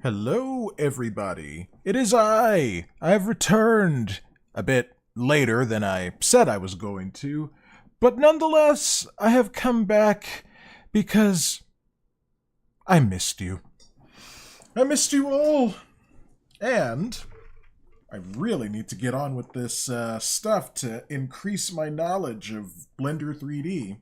Hello, everybody. It is I. I have returned a bit later than I said I was going to, but nonetheless, I have come back because I missed you. I missed you all. And I really need to get on with this stuff to increase my knowledge of Blender 3D.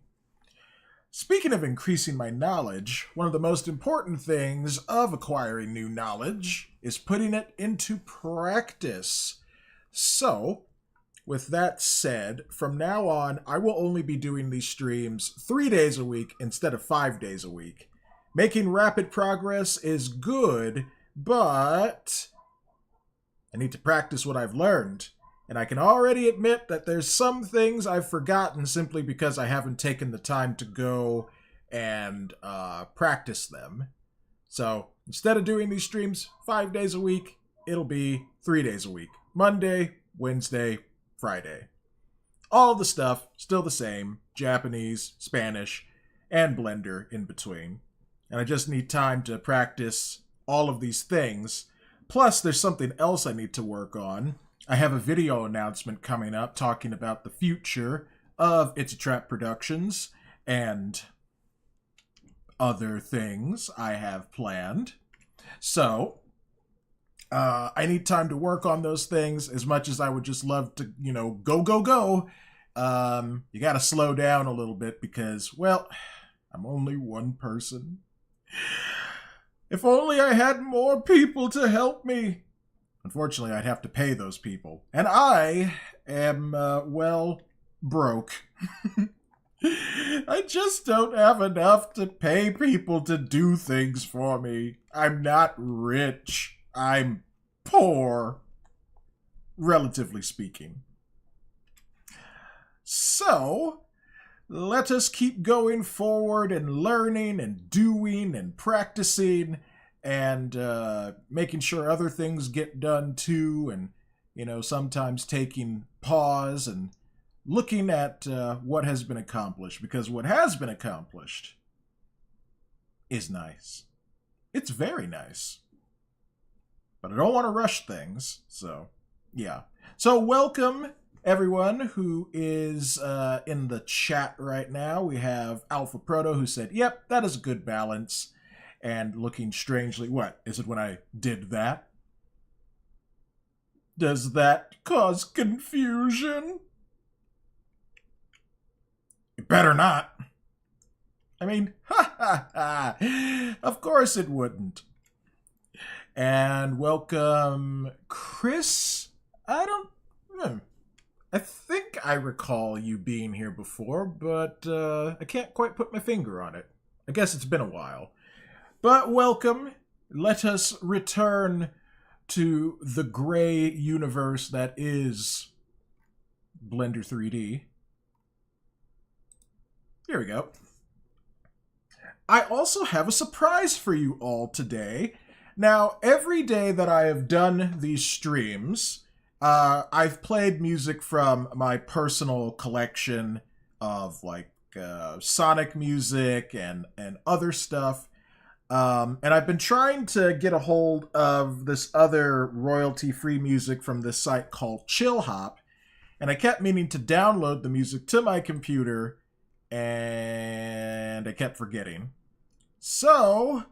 Speaking of increasing my knowledge, one of the most important things of acquiring new knowledge is putting it into practice. So, with that said, from now on, I will only be doing these streams 3 days a week instead of 5 days a week. Making rapid progress is good, but I need to practice what I've learned. And I can already admit that there's some things I've forgotten simply because I haven't taken the time to go and practice them. So instead of doing these streams 5 days a week, it'll be 3 days a week. Monday, Wednesday, Friday. All the stuff, still the same. Japanese, Spanish, and Blender in between. And I just need time to practice all of these things. Plus, there's something else I need to work on. I have a video announcement coming up talking about the future of It's a Trap Productions and other things I have planned. So, I need time to work on those things as much as I would just love to, go. You gotta slow down a little bit because, well, I'm only one person. If only I had more people to help me. Unfortunately, I'd have to pay those people. And I am, broke. I just don't have enough to pay people to do things for me. I'm not rich. I'm poor, relatively speaking. So, let us keep going forward and learning and doing and practicing and making sure other things get done too, and sometimes taking pause and looking at what has been accomplished, because what has been accomplished is nice. It's very nice. But I don't want to rush things, so yeah. So welcome everyone who is in the chat right now. We have Alpha Proto who said, yep, that is a good balance. And looking strangely, what? Is it when I did that? Does that cause confusion? It better not. I mean, of course it wouldn't. And welcome, Chris. I think I recall you being here before, but I can't quite put my finger on it. I guess it's been a while. But welcome. Let us return to the gray universe that is Blender 3D. Here we go. I also have a surprise for you all today. Now, every day that I have done these streams, I've played music from my personal collection of Sonic music and other stuff. And I've been trying to get a hold of this other royalty-free music from this site called Chill Hop, and I kept meaning to download the music to my computer, and I kept forgetting. So,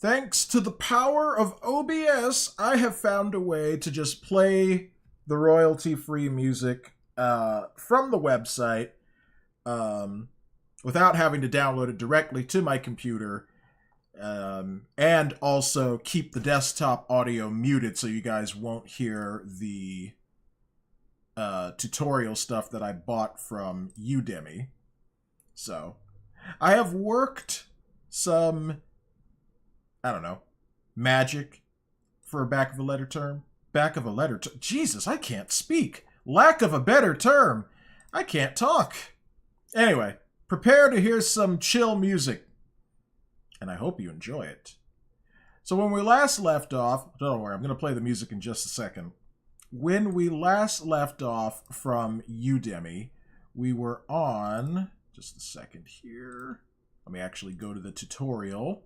thanks to the power of OBS, I have found a way to just play the royalty-free music from the website without having to download it directly to my computer. And also keep the desktop audio muted so you guys won't hear the tutorial stuff that I bought from Udemy. So, I have worked some, magic, for a back of a letter term. Back of a letter term. Jesus, I can't speak. Lack of a better term. I can't talk. Anyway, prepare to hear some chill music. And I hope you enjoy it. So when we last left off, don't worry, I'm going to play the music in just a second. When we last left off from Udemy, we were on, just a second here. Let me actually go to the tutorial.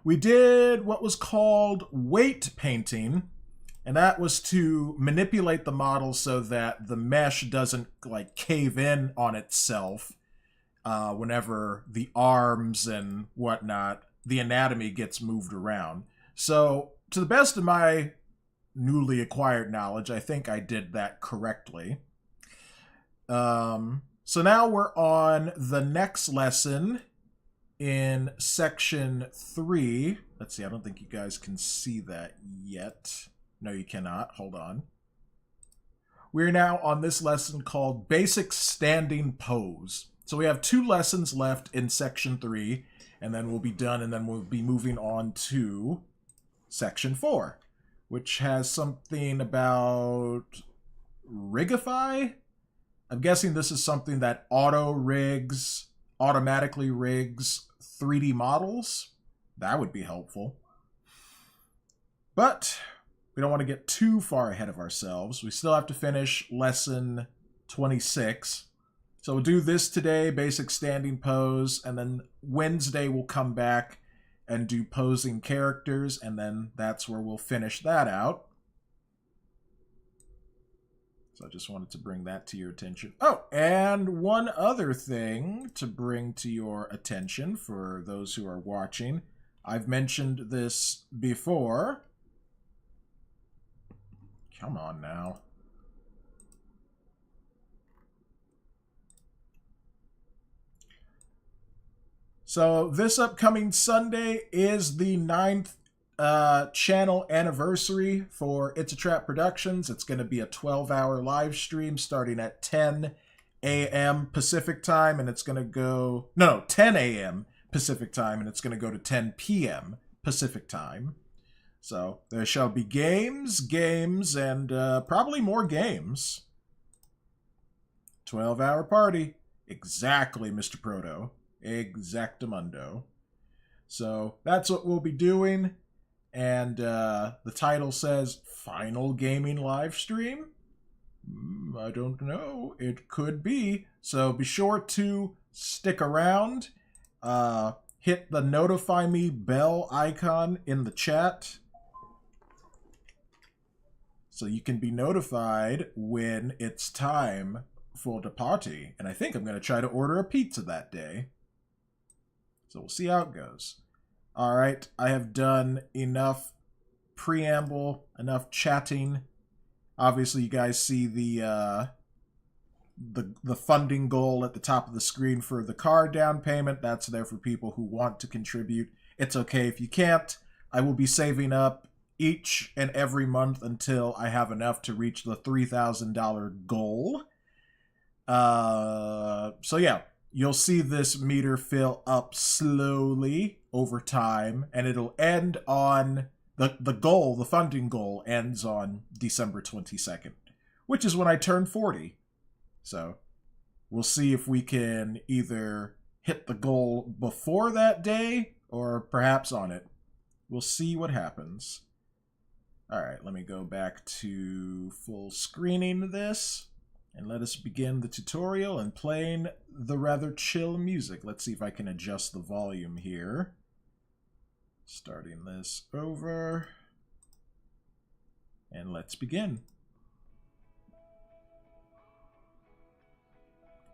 we did what was called weight painting, and that was to manipulate the model so that the mesh doesn't like cave in on itself whenever the arms and whatnot, the anatomy gets moved around. So to the best of my newly acquired knowledge, I think I did that correctly. So now we're on the next lesson in section 3. Let's see, I don't think you guys can see that yet. No, you cannot. Hold on. We're now on this lesson called Basic Standing Pose. So we have 2 lessons left in section 3, and then we'll be done, and then we'll be moving on to section 4, which has something about Rigify. I'm guessing this is something that automatically rigs 3D models. That would be helpful. But we don't want to get too far ahead of ourselves. We still have to finish lesson 26. So we'll do this today, basic standing pose, and then Wednesday we'll come back and do posing characters, and then that's where we'll finish that out. So I just wanted to bring that to your attention. Oh, and one other thing to bring to your attention for those who are watching. I've mentioned this before. Come on now. So this upcoming Sunday is the 9th channel anniversary for It's a Trap Productions. It's going to be a 12-hour live stream starting at 10 a.m. Pacific time, and it's going to go... No, 10 a.m. Pacific time, and it's going to go to 10 p.m. Pacific time. So there shall be games, and probably more games. 12-hour party. Exactly, Mr. Proto. Exactamundo. So that's what we'll be doing. And the title says Final Gaming Live Stream? I don't know. It could be. So be sure to stick around. Hit the notify me bell icon in the chat so you can be notified when it's time for the party. And I think I'm going to try to order a pizza that day. So we'll see how it goes. All right, I have done enough preamble, enough chatting. Obviously, you guys see the funding goal at the top of the screen for the car down payment. That's there for people who want to contribute. It's okay if you can't. I will be saving up each and every month until I have enough to reach the $3,000 goal. So yeah. You'll see this meter fill up slowly over time, and it'll end on the goal, the funding goal ends on December 22nd, which is when I turn 40. So we'll see if we can either hit the goal before that day or perhaps on it. We'll see what happens. All right, let me go back to full screening this. And let us begin the tutorial and playing the rather chill music. Let's see if I can adjust the volume here. Starting this over. And let's begin.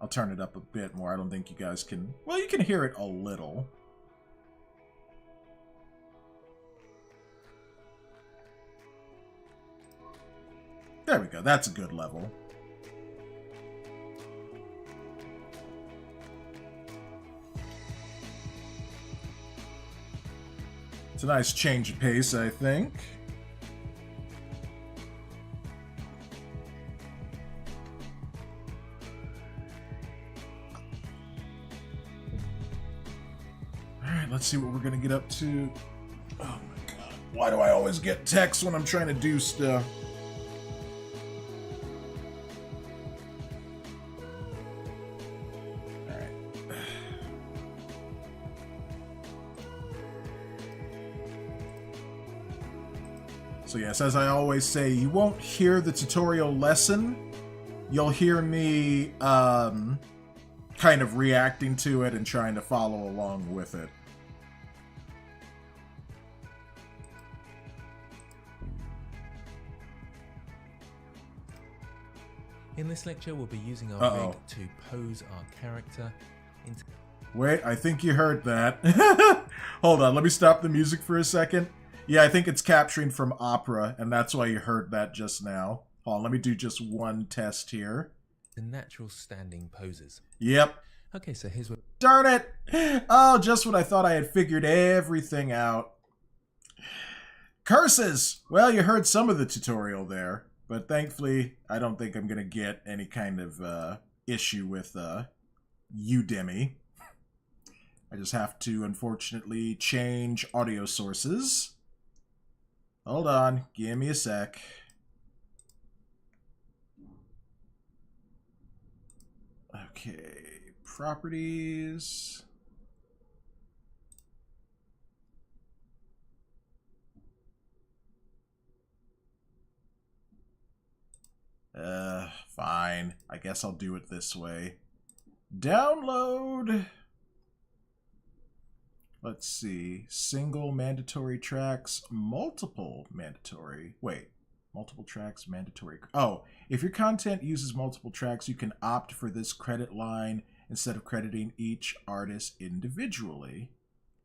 I'll turn it up a bit more. I don't think you guys can... Well, you can hear it a little. There we go. That's a good level. It's a nice change of pace, I think. Alright, let's see what we're gonna get up to. Oh my god. Why do I always get text when I'm trying to do stuff? So yes, as I always say, you won't hear the tutorial lesson. You'll hear me kind of reacting to it and trying to follow along with it. In this lecture, we'll be using our rig to pose our character into... Wait, I think you heard that. Hold on, let me stop the music for a second. Yeah, I think it's capturing from Opera, and that's why you heard that just now. Hold on, let me do just one test here. the natural standing poses. Yep. Okay, so here's what... Darn it! Oh, just when I thought I had figured everything out. Curses! Well, you heard some of the tutorial there, but thankfully, I don't think I'm going to get any kind of issue with Udemy. I just have to, unfortunately, change audio sources. Hold on, give me a sec. Okay, properties. Fine. I guess I'll do it this way. Download. Let's see. Single mandatory tracks, multiple mandatory. Wait, multiple tracks, mandatory. Oh, if your content uses multiple tracks, you can opt for this credit line instead of crediting each artist individually.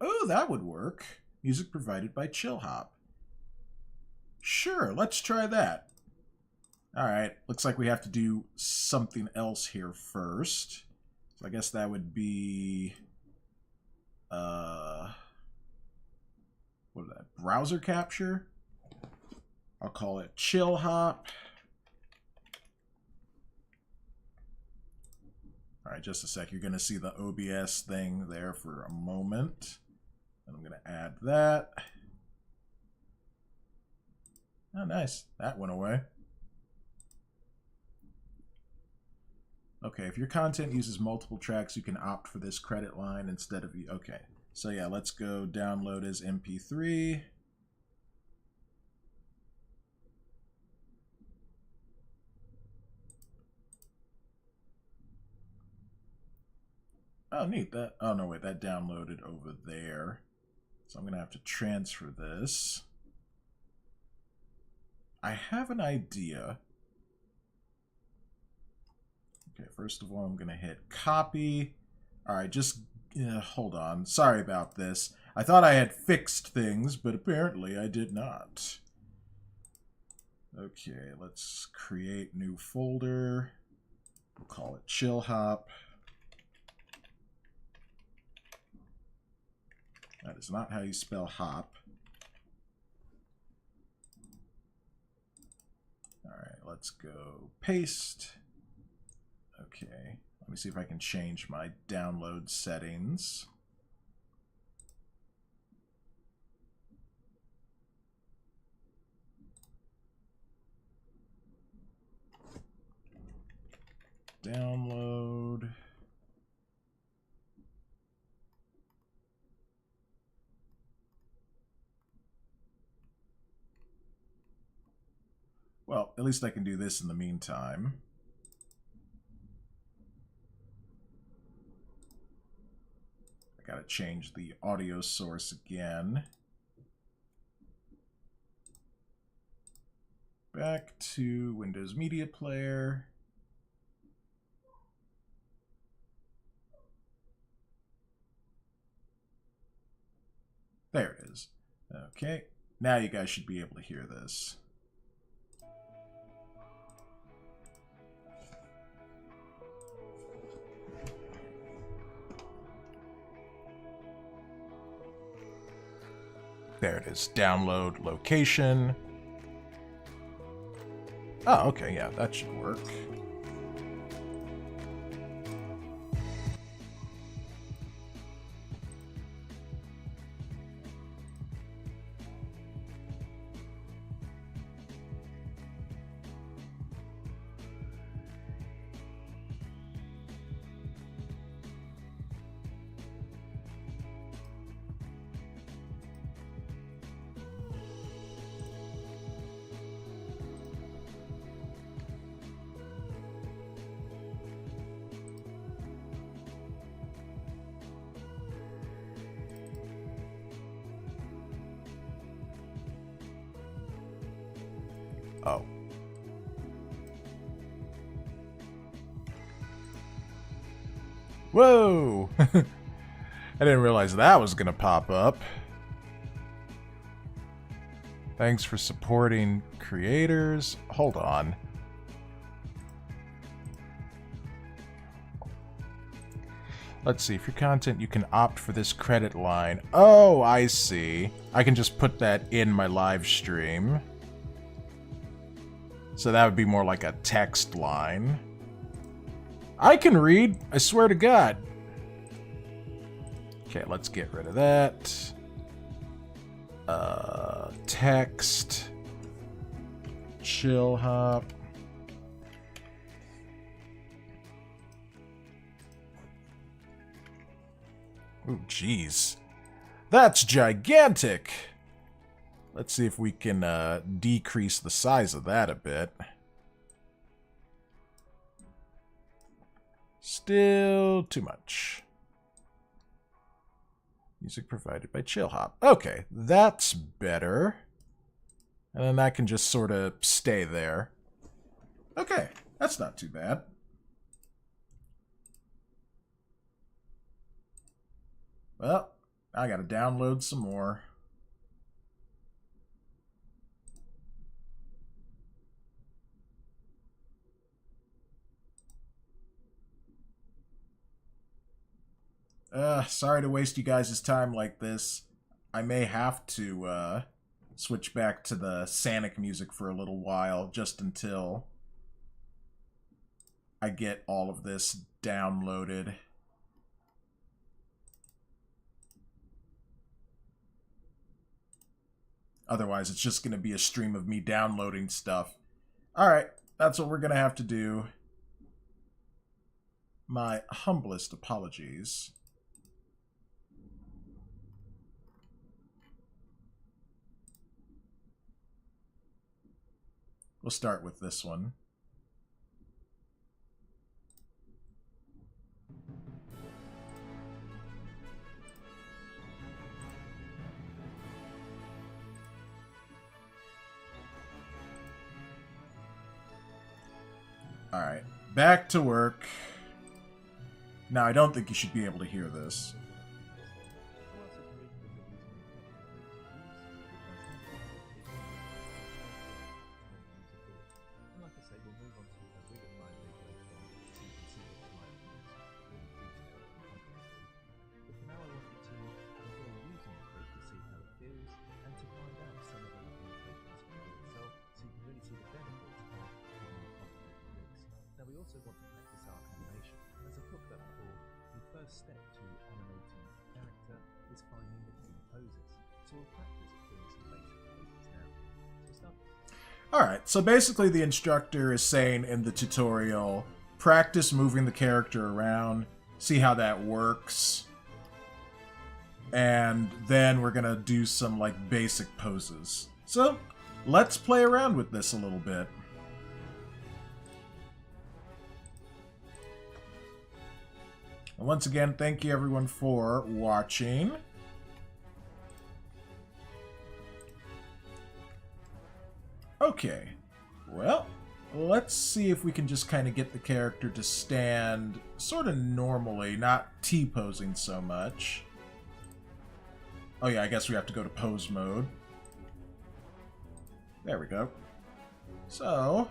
Oh, that would work. Music provided by ChillHop. Sure, let's try that. All right, looks like we have to do something else here first. So I guess that would be, what is that, browser capture? I'll call it ChillHop. All right, just a sec. You're gonna see the OBS thing there for a moment. And I'm gonna add that. Oh, nice, that went away. Okay, if your content uses multiple tracks, you can opt for this credit line instead of... Okay, so yeah, let's go download as MP3. Oh, neat. That... Oh, no, wait, that downloaded over there. So I'm going to have to transfer this. I have an idea. Okay, first of all, I'm going to hit copy. All right, just hold on. Sorry about this. I thought I had fixed things, but apparently I did not. Okay, let's create new folder. We'll call it ChillHop. That is not how you spell hop. All right, let's go paste. Okay, let me see if I can change my download settings. Download. Well, at least I can do this in the meantime. Got to change the audio source again. Back to Windows Media Player. There it is. Okay, now you guys should be able to hear this. There it is. Download location. Oh, okay, yeah, that should work. Oh. Whoa! I didn't realize that was gonna pop up. Thanks for supporting creators. Hold on. Let's see, for content, you can opt for this credit line. Oh, I see. I can just put that in my live stream. So that would be more like a text line. I can read, I swear to God. Okay, let's get rid of that. Text. Chill hop. Ooh, jeez. That's gigantic! Let's see if we can decrease the size of that a bit. Still too much. Music provided by Chillhop. Okay, that's better. And then that can just sort of stay there. Okay, that's not too bad. Well, I gotta download some more. Sorry to waste you guys' time like this. I may have to, switch back to the Sanic music for a little while, just until I get all of this downloaded. Otherwise, it's just going to be a stream of me downloading stuff. Alright, that's what we're going to have to do. My humblest apologies. We'll start with this one. Alright, back to work. Now, I don't think you should be able to hear this. Want to practice our animation. As I've talked about before, the first step to animating a character is finding the key poses. So we'll practice doing some basic poses now. So start. Alright, so basically the instructor is saying in the tutorial, practice moving the character around, see how that works, and then we're gonna do some like basic poses. So let's play around with this a little bit. And once again, thank you everyone for watching. Okay, well, let's see if we can just kind of get the character to stand sort of normally, not T-posing so much. Oh yeah, I guess we have to go to pose mode. There we go. So...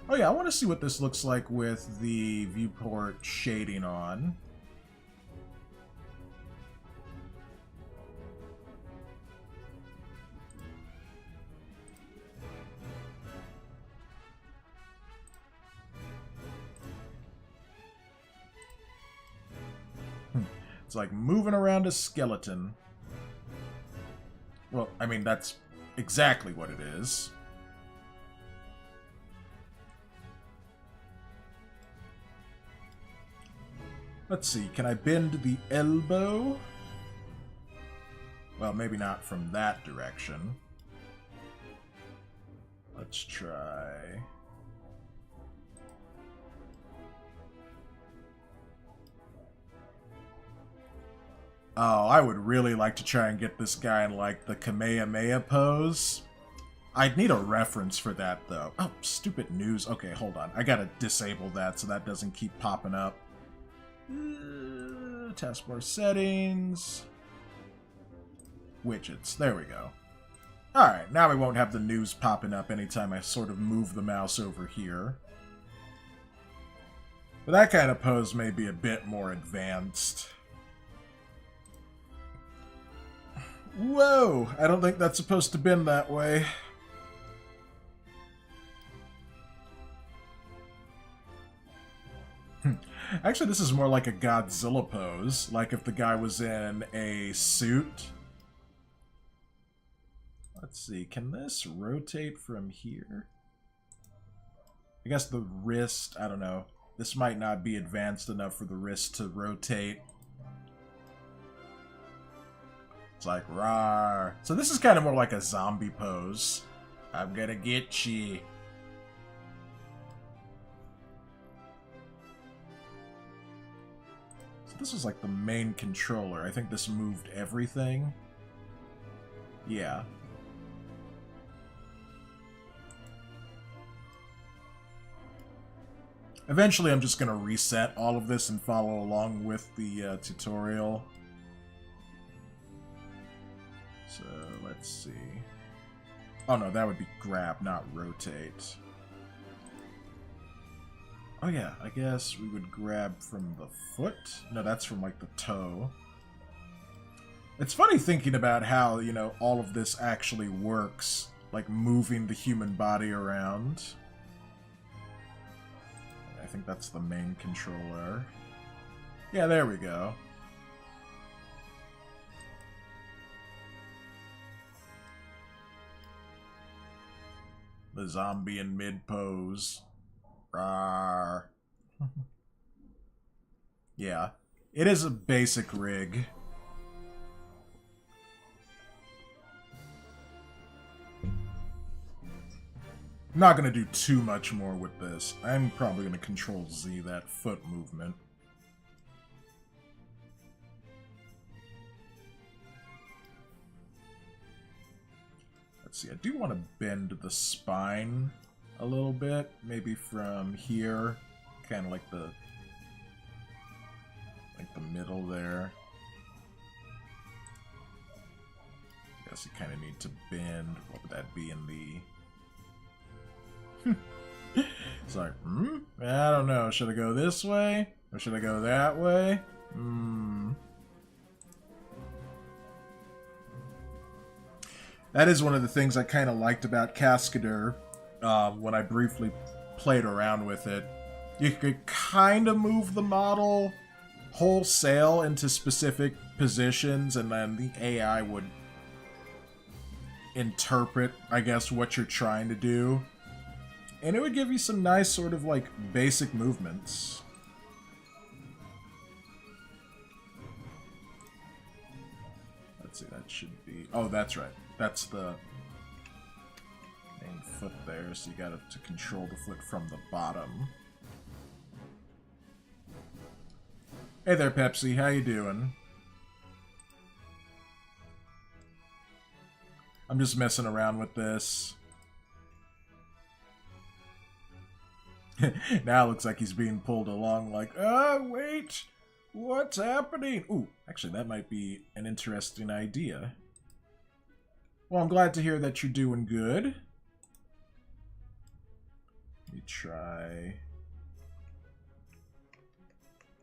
oh yeah, I want to see what this looks like with the viewport shading on. It's like moving around a skeleton. Well, I mean, that's exactly what it is. Let's see, can I bend the elbow? Well, maybe not from that direction. Let's try. Oh, I would really like to try and get this guy in, like, the Kamehameha pose. I'd need a reference for that, though. Oh, stupid news. Okay, hold on. I gotta disable that so that doesn't keep popping up. Taskbar settings. Widgets. There we go. Alright, now we won't have the news popping up anytime I sort of move the mouse over here. But that kind of pose may be a bit more advanced. Whoa! I don't think that's supposed to bend that way. Actually, this is more like a Godzilla pose, like if the guy was in a suit. Let's see, can this rotate from here? I guess the wrist, I don't know. This might not be advanced enough for the wrist to rotate. It's like, rawr. So this is kind of more like a zombie pose. I'm gonna get you. So this is like the main controller. I think this moved everything. Yeah. Eventually, I'm just going to reset all of this and follow along with the tutorial. So, let's see. Oh no, that would be grab, not rotate. Oh yeah, I guess we would grab from the foot. No, that's from like the toe. It's funny thinking about how, you know, all of this actually works. Like moving the human body around. I think that's the main controller. Yeah, there we go. The zombie in mid-pose. Rawr. Yeah. It is a basic rig. I'm not going to do too much more with this. I'm probably going to Control Z that foot movement. Let's see, I do want to bend the spine a little bit. Maybe from here, kind of like the middle there. I guess you kind of need to bend. What would that be in the... It's like, I don't know. Should I go this way? Or should I go that way? That is one of the things I kind of liked about Cascadeur when I briefly played around with it. You could kind of move the model wholesale into specific positions, and then the AI would interpret, I guess, what you're trying to do. And it would give you some nice sort of, like, basic movements. Let's see, that should be... Oh, that's right. That's the main foot there, so you got to control the foot from the bottom. Hey there, Pepsi. How you doing? I'm just messing around with this. Now it looks like he's being pulled along like, wait, what's happening? Ooh, actually, that might be an interesting idea. Well, I'm glad to hear that you're doing good. Let me try...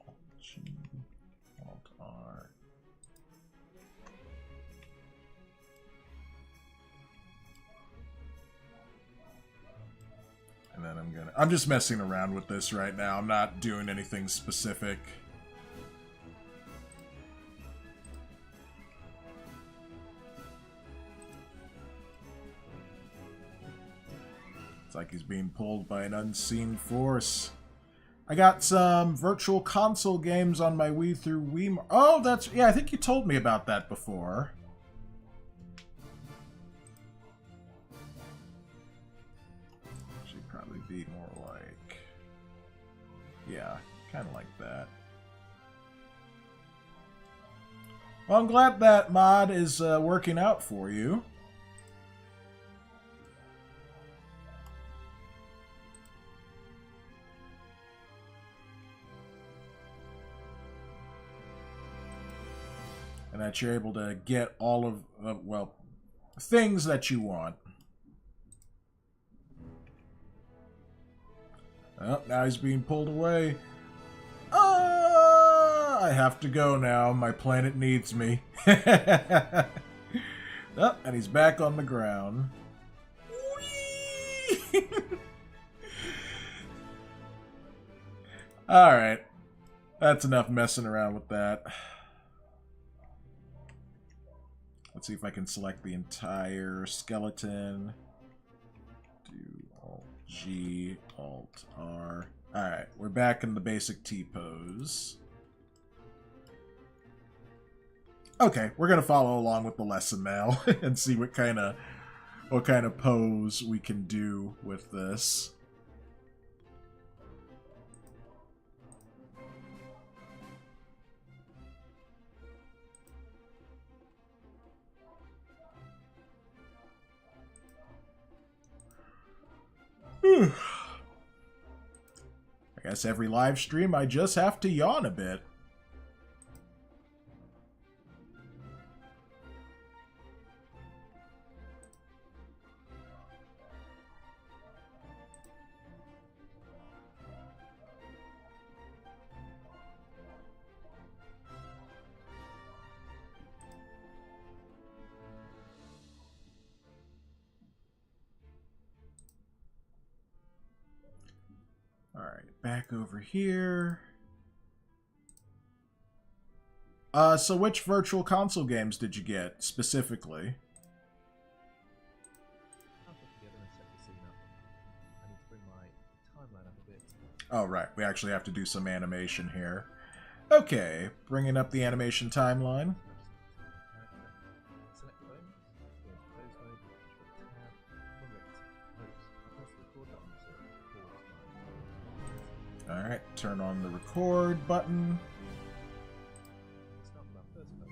Alt-G, Alt-R. And then I'm just messing around with this right now. I'm not doing anything specific. It's like he's being pulled by an unseen force. I got some virtual console games on my Wii through Wii... Oh, that's... Yeah, I think you told me about that before. Be more like, yeah, kind of like that. Well, I'm glad that mod is working out for you. and that you're able to get all of, well, things that you want. Oh, now he's being pulled away. I have to go now. My planet needs me. Oh, and he's back on the ground. Whee! Alright. That's enough messing around with that. Let's see if I can select the entire skeleton. Do Alt-G, Alt-R. Alright, we're back in the basic T-pose. Okay, we're gonna follow along with the lesson now and see what kind of pose we can do with this. I guess every live stream I just have to yawn a bit. Alright, back over here. So which virtual console games did you get, specifically? I'll put together and set the scene up. I need to bring my timeline up a bit. Oh, right. We actually have to do some animation here. Okay, bringing up the animation timeline. Select pose, go into pose mode, push the tab, correct pose. I'll press the record button so it records my. Alright, turn on the record button. Start with our first pose,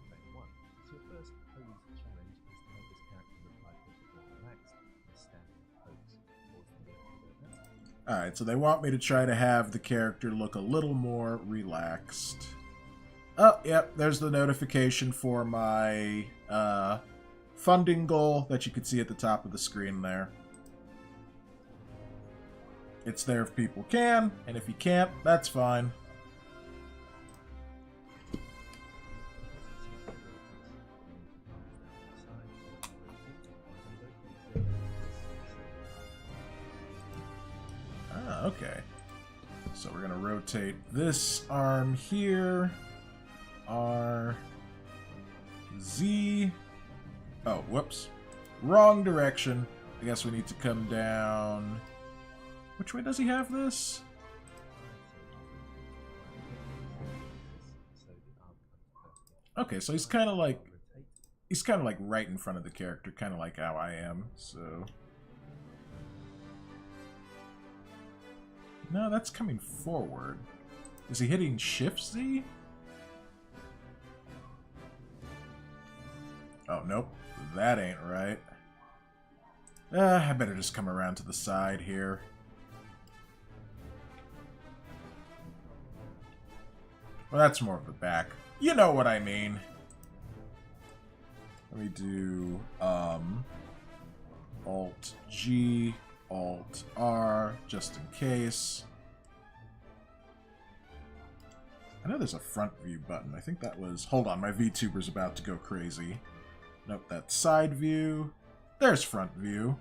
frame 1. So your first pose challenge is to make this character look like a bit more relaxed and standing pose. Pause the video to do that. Alright, so they want me to try to have the character look a little more relaxed. Oh, yep, there's the notification for my funding goal that you can see at the top of the screen there. It's there if people can, and if you can't, that's fine. Ah, okay. So we're gonna rotate this arm here. R. Z. Oh, whoops. Wrong direction. I guess we need to come down. Which way does he have this? Okay, so he's kind of like right in front of the character, kind of like how I am. So no, that's coming forward. Is he hitting Shift Z? Oh, nope. That ain't right. I better just come around to the side here. Well, that's more of the back. You know what I mean. Let me do Alt-G, Alt-R, just in case. I know there's a front view button. I think that was... Hold on, my VTuber's about to go crazy. Nope, that's side view. There's front view.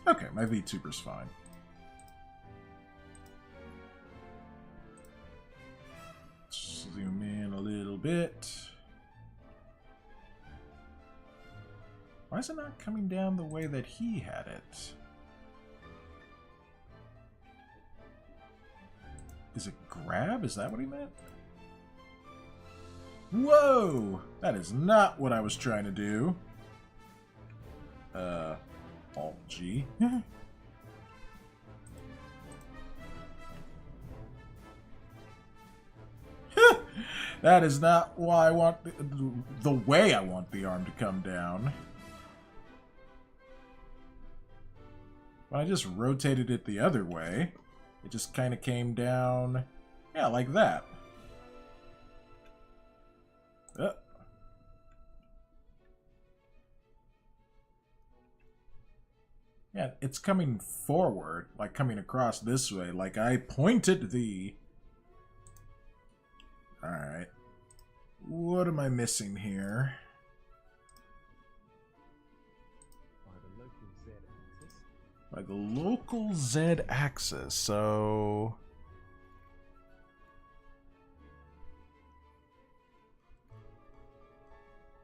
Okay, my VTuber's fine. Zoom in a little bit. Why is it not coming down the way that he had it? Is it grab? Is that what he meant? Whoa! That is not what I was trying to do. Alt-G. That is not why I want the way I want the arm to come down. When I just rotated it the other way. It just kind of came down, yeah, like that. Yeah, it's coming forward, like coming across this way, like I pointed thee. Alright. What am I missing here? By the local Z axis, so...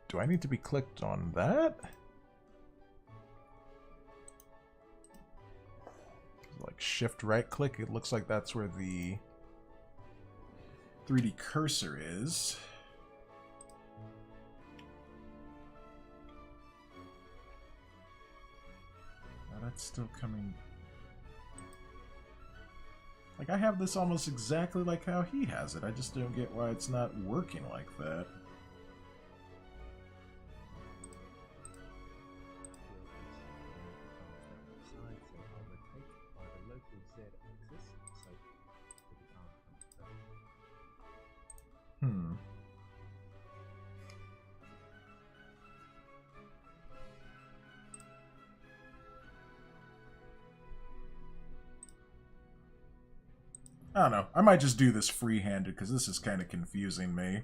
Do I need to be clicked on that? Like shift right click, it looks like that's where the 3D cursor is. Now that's still coming. Like I have this almost exactly like how he has it. I just don't get why it's not working like that. I don't know. I might just do this free-handed because this is kind of confusing me.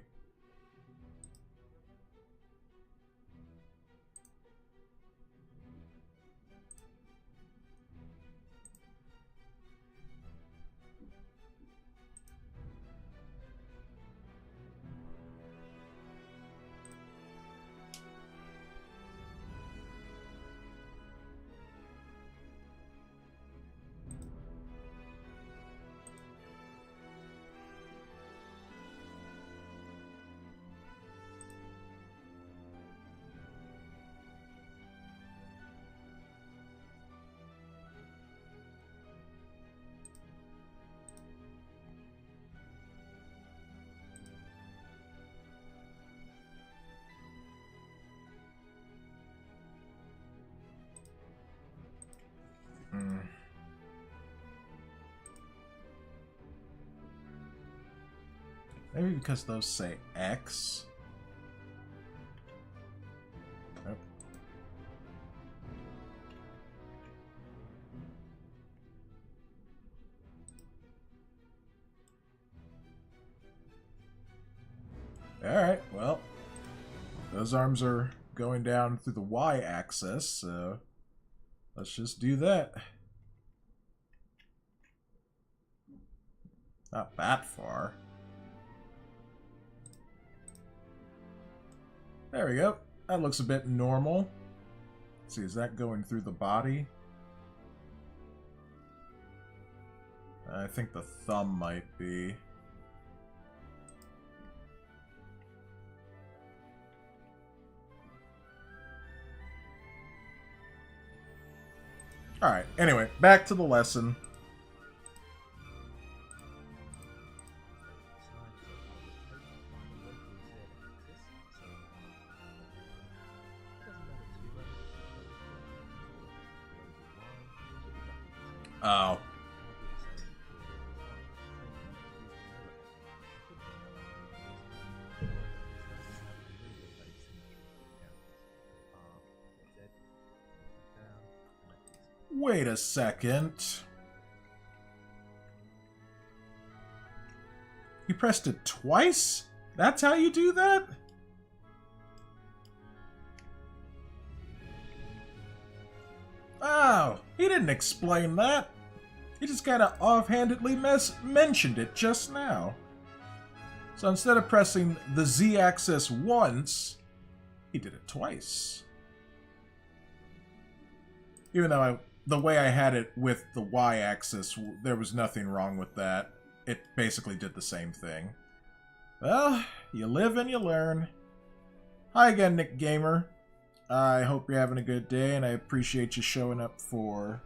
Maybe because those say X. Nope. Alright, well, those arms are going down through the Y axis, so let's just do that. Not that far. There we go. That looks a bit normal. Let's see, is that going through the body? I think the thumb might be. Alright, anyway, back to the lesson. Oh. Wait a second. You pressed it twice? That's how you do that? Oh, he didn't explain that. He just kind of offhandedly mentioned it just now. So instead of pressing the Z-axis once, he did it twice. Even though the way I had it with the Y-axis, there was nothing wrong with that. It basically did the same thing. Well, you live and you learn. Hi again, Nick Gamer. I hope you're having a good day, and I appreciate you showing up for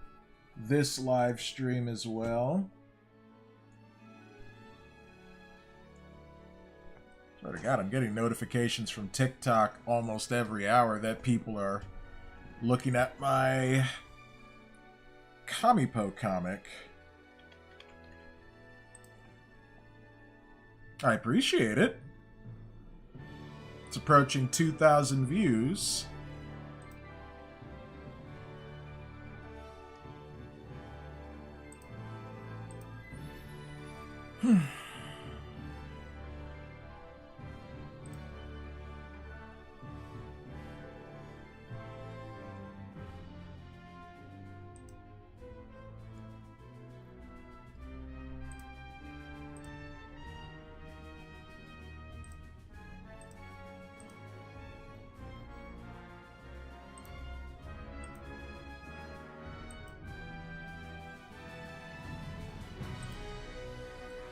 this live stream as well. Swear to God, I'm getting notifications from TikTok almost every hour that people are looking at my Kamipo comic. I appreciate it. It's approaching 2,000 views.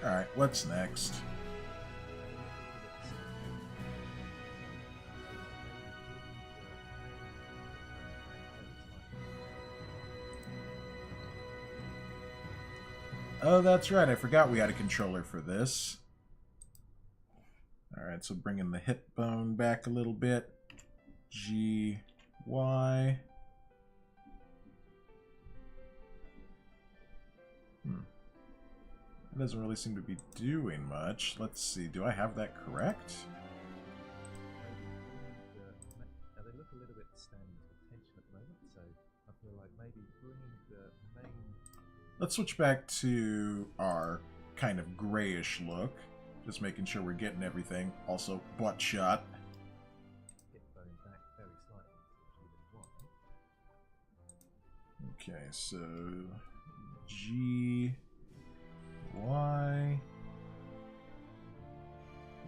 Alright, what's next? Oh, that's right. I forgot we had a controller for this. Alright, so bringing the hip bone back a little bit. G, Y. It doesn't really seem to be doing much. Let's see, do I have that correct? Now they look a little bit standing to attention at the moment, so I feel like maybe bringing the main... Let's switch back to our kind of grayish look. Just making sure we're getting everything. Also, butt shot. hip bone back very slightly, which we didn't want. Okay, so G, Y.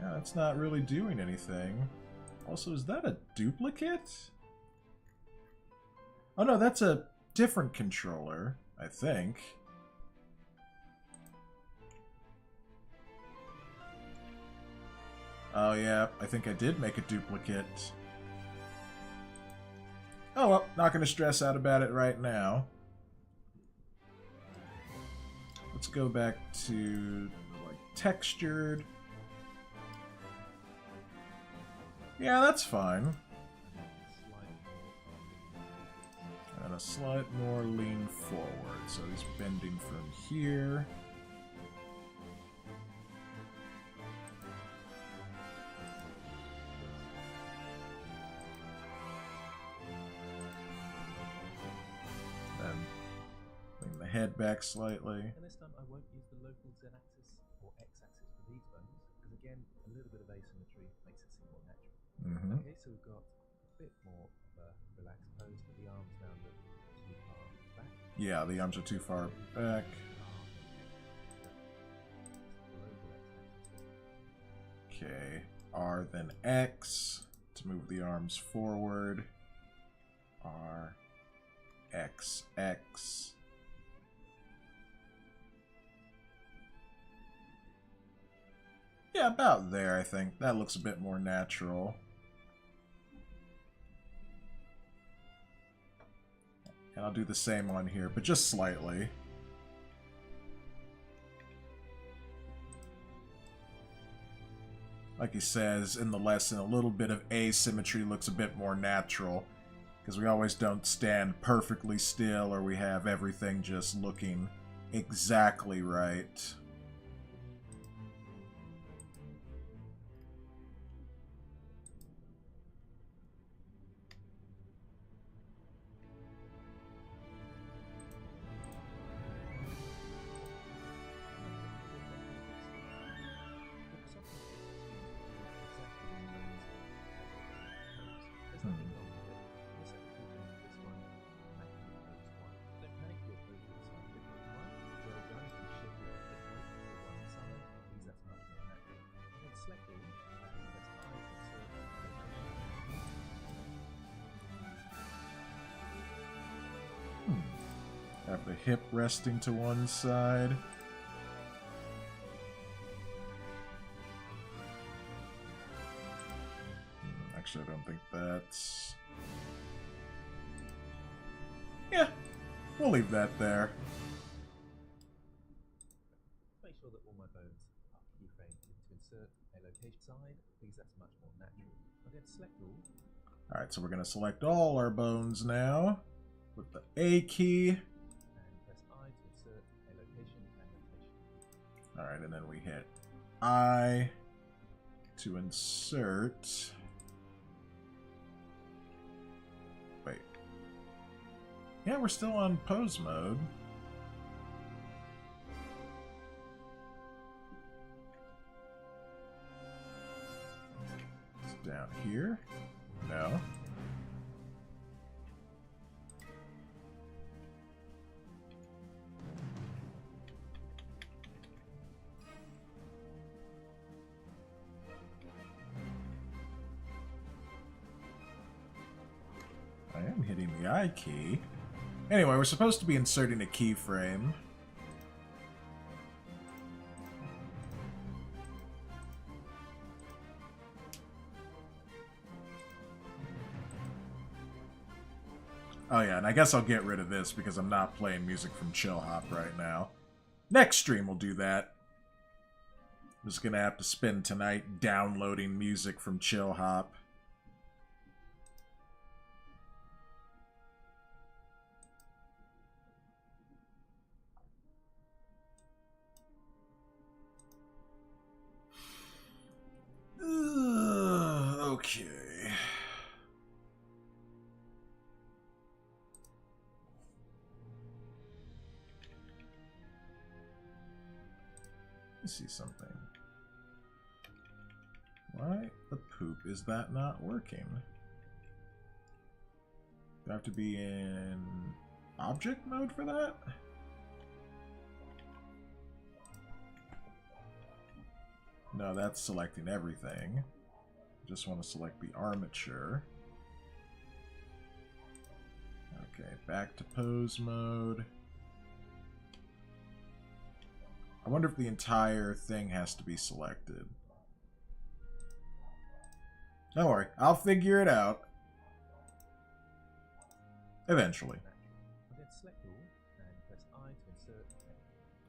Yeah, that's not really doing anything. Also, is that a duplicate? Oh no, that's a different controller, I think. Oh yeah, I think I did make a duplicate. Oh well, not gonna stress out about it right now. Let's go back to, like, textured. Yeah, that's fine. And a slight more lean forward. So he's bending from here. Then lean the head back slightly. And this time I won't use the local z-axis or x-axis for these bones, because again, a little bit of asymmetry makes it seem more natural. Okay, so we've got a bit more of a relaxed pose, but the arms now look too far back. Yeah, the arms are too far back. Okay, R then X to move the arms forward. R, X, X. Yeah, about there, I think. That looks a bit more natural. And I'll do the same on here, but just slightly. Like he says in the lesson, a little bit of asymmetry looks a bit more natural. Because we always don't stand perfectly still, or we have everything just looking exactly right. Have the hip resting to one side. Actually, I don't think that's... Yeah, we'll leave that there. Make sure that all my bones are keyframed to insert a location side, because that's much more natural. I'm going to select all. Alright, so we're going to select all our bones now with the A key. And press I to insert a location and rotation. Alright, and then we hit I to insert. Wait. Yeah, we're still on pose mode. It's down here. No. I am hitting the I key. Anyway, we're supposed to be inserting a keyframe. Oh yeah, and I guess I'll get rid of this because I'm not playing music from Chill Hop right now. Next stream we'll do that. I'm just gonna have to spend tonight downloading music from Chill Hop. Okay. Let's see something. Why the poop is that not working? Do I have to be in object mode for that? No, that's selecting everything. Just want to select the armature. Okay, back to pose mode. I wonder if the entire thing has to be selected. Don't worry, I'll figure it out. Eventually.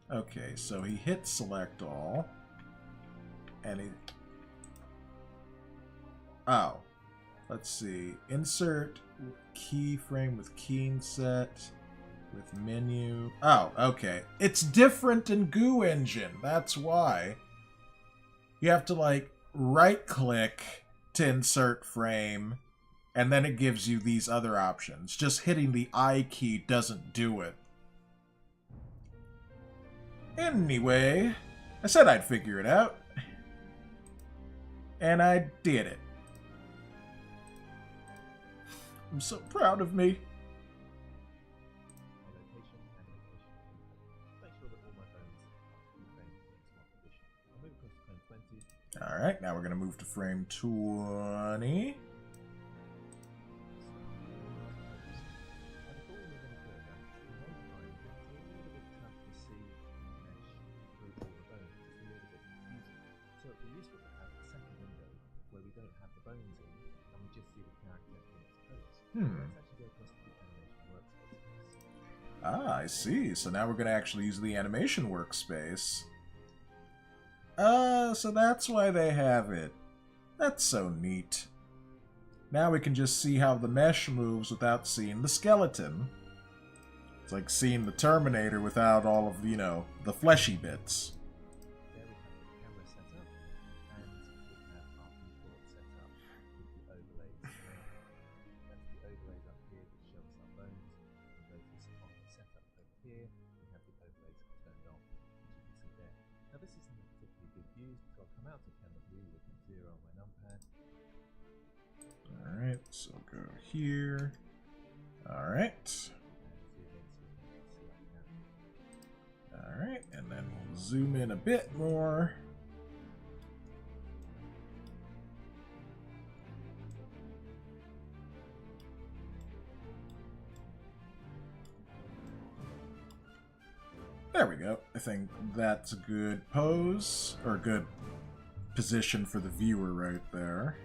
Okay, so he hits select all. And he... Oh. Let's see. Insert keyframe with keying set. With menu. Oh, okay. It's different in Goo Engine. That's why. You have to, like, right-click to insert frame, and then it gives you these other options. Just hitting the I key doesn't do it. Anyway, I said I'd figure it out. And I did it. I'm so proud of me. Alright, now we're going to move to frame 20. Ah, I see. So now we're going to actually use the animation workspace. So that's why they have it. That's so neat. Now we can just see how the mesh moves without seeing the skeleton. It's like seeing the Terminator without all of, you know, the fleshy bits. Alright, so go here. Alright. Alright, and then we'll zoom in a bit more. There we go. I think that's a good pose, or a good position for the viewer right there.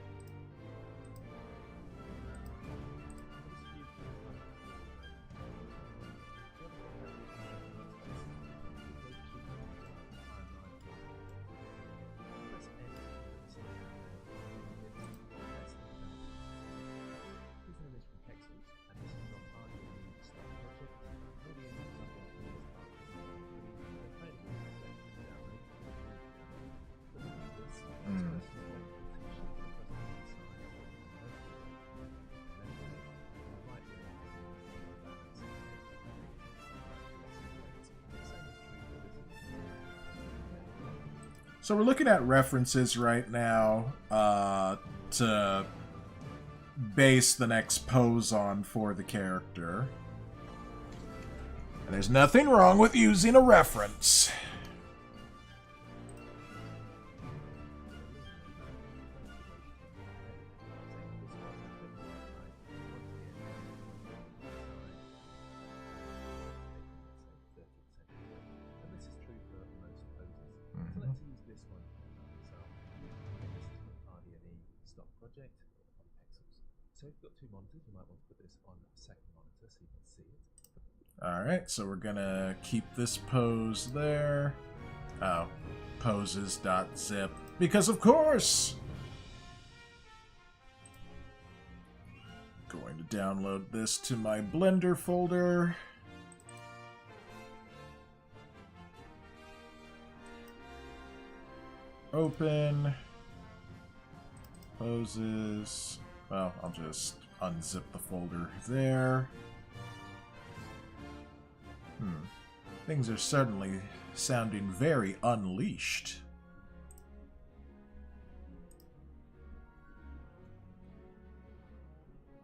So we're looking at references right now to base the next pose on for the character. And there's nothing wrong with using a reference. So if you've got two monitors, you might want to put this on a second monitor so you can see it. Alright, so we're gonna keep this pose there. Oh, poses.zip. Because of course! Going to download this to my Blender folder. Open. Poses. Well, I'll just unzip the folder there. Things are certainly sounding very unleashed.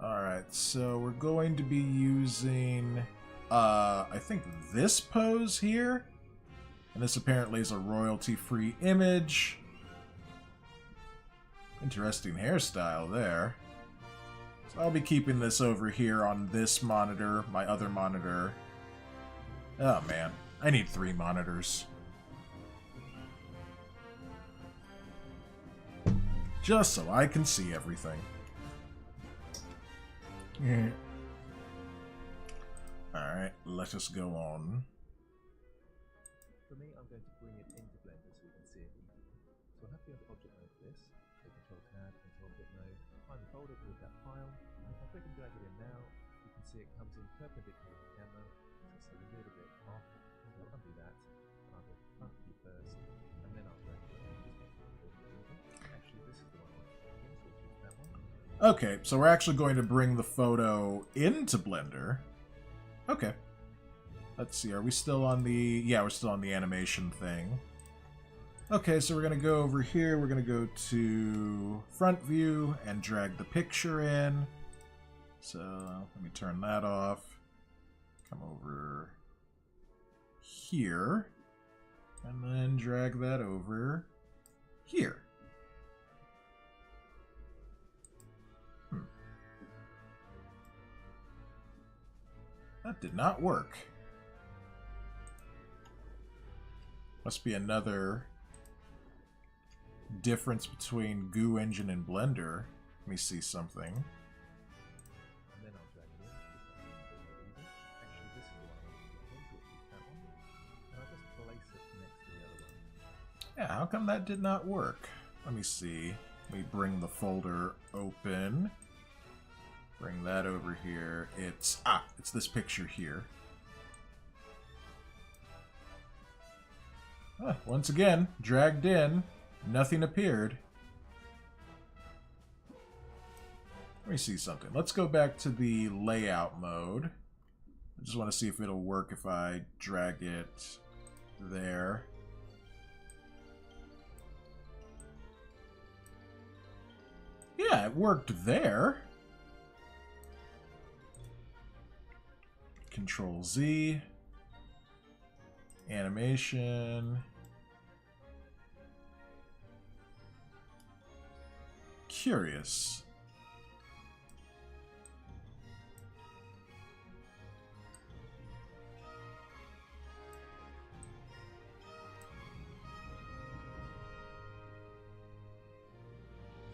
Alright, so we're going to be using, I think this pose here. And this apparently is a royalty-free image. Interesting hairstyle there. So I'll be keeping this over here on this monitor, my other monitor. Oh man, I need 3 monitors. Just so I can see everything. Alright, let us go on. For me, I'm going to bring it into Blender so you can see it easily. So I'll have the object node for this. So Control Tab, Control Object Node, find the folder with that file. And if I click and drag it in now, you can see it comes in perpendicular to the camera. So it's a little bit off. So I'll undo that. I'll go front view first, and then I'll drag it in. Actually, this is the one. So choose that one. Okay, so we're actually going to bring the photo into Blender. Okay. Let's see, are we still on the... Yeah, we're still on the animation thing. Okay, so we're going to go over here. We're going to go to front view and drag the picture in. So, let me turn that off. Come over here. And then drag that over here. That did not work. Must be another difference between Goo Engine and Blender. Let me see something. And then I'll drag it in. Actually, this is the one I want to choose that one. And I'll just place it next to the other one. Yeah, how come that did not work? Let me see. Let me bring the folder open. Bring that over here. It's this picture here. Once again, dragged in. Nothing appeared. Let me see something. Let's go back to the layout mode. I just want to see if it'll work if I drag it there. Yeah, it worked there. Control Z. Animation. Curious.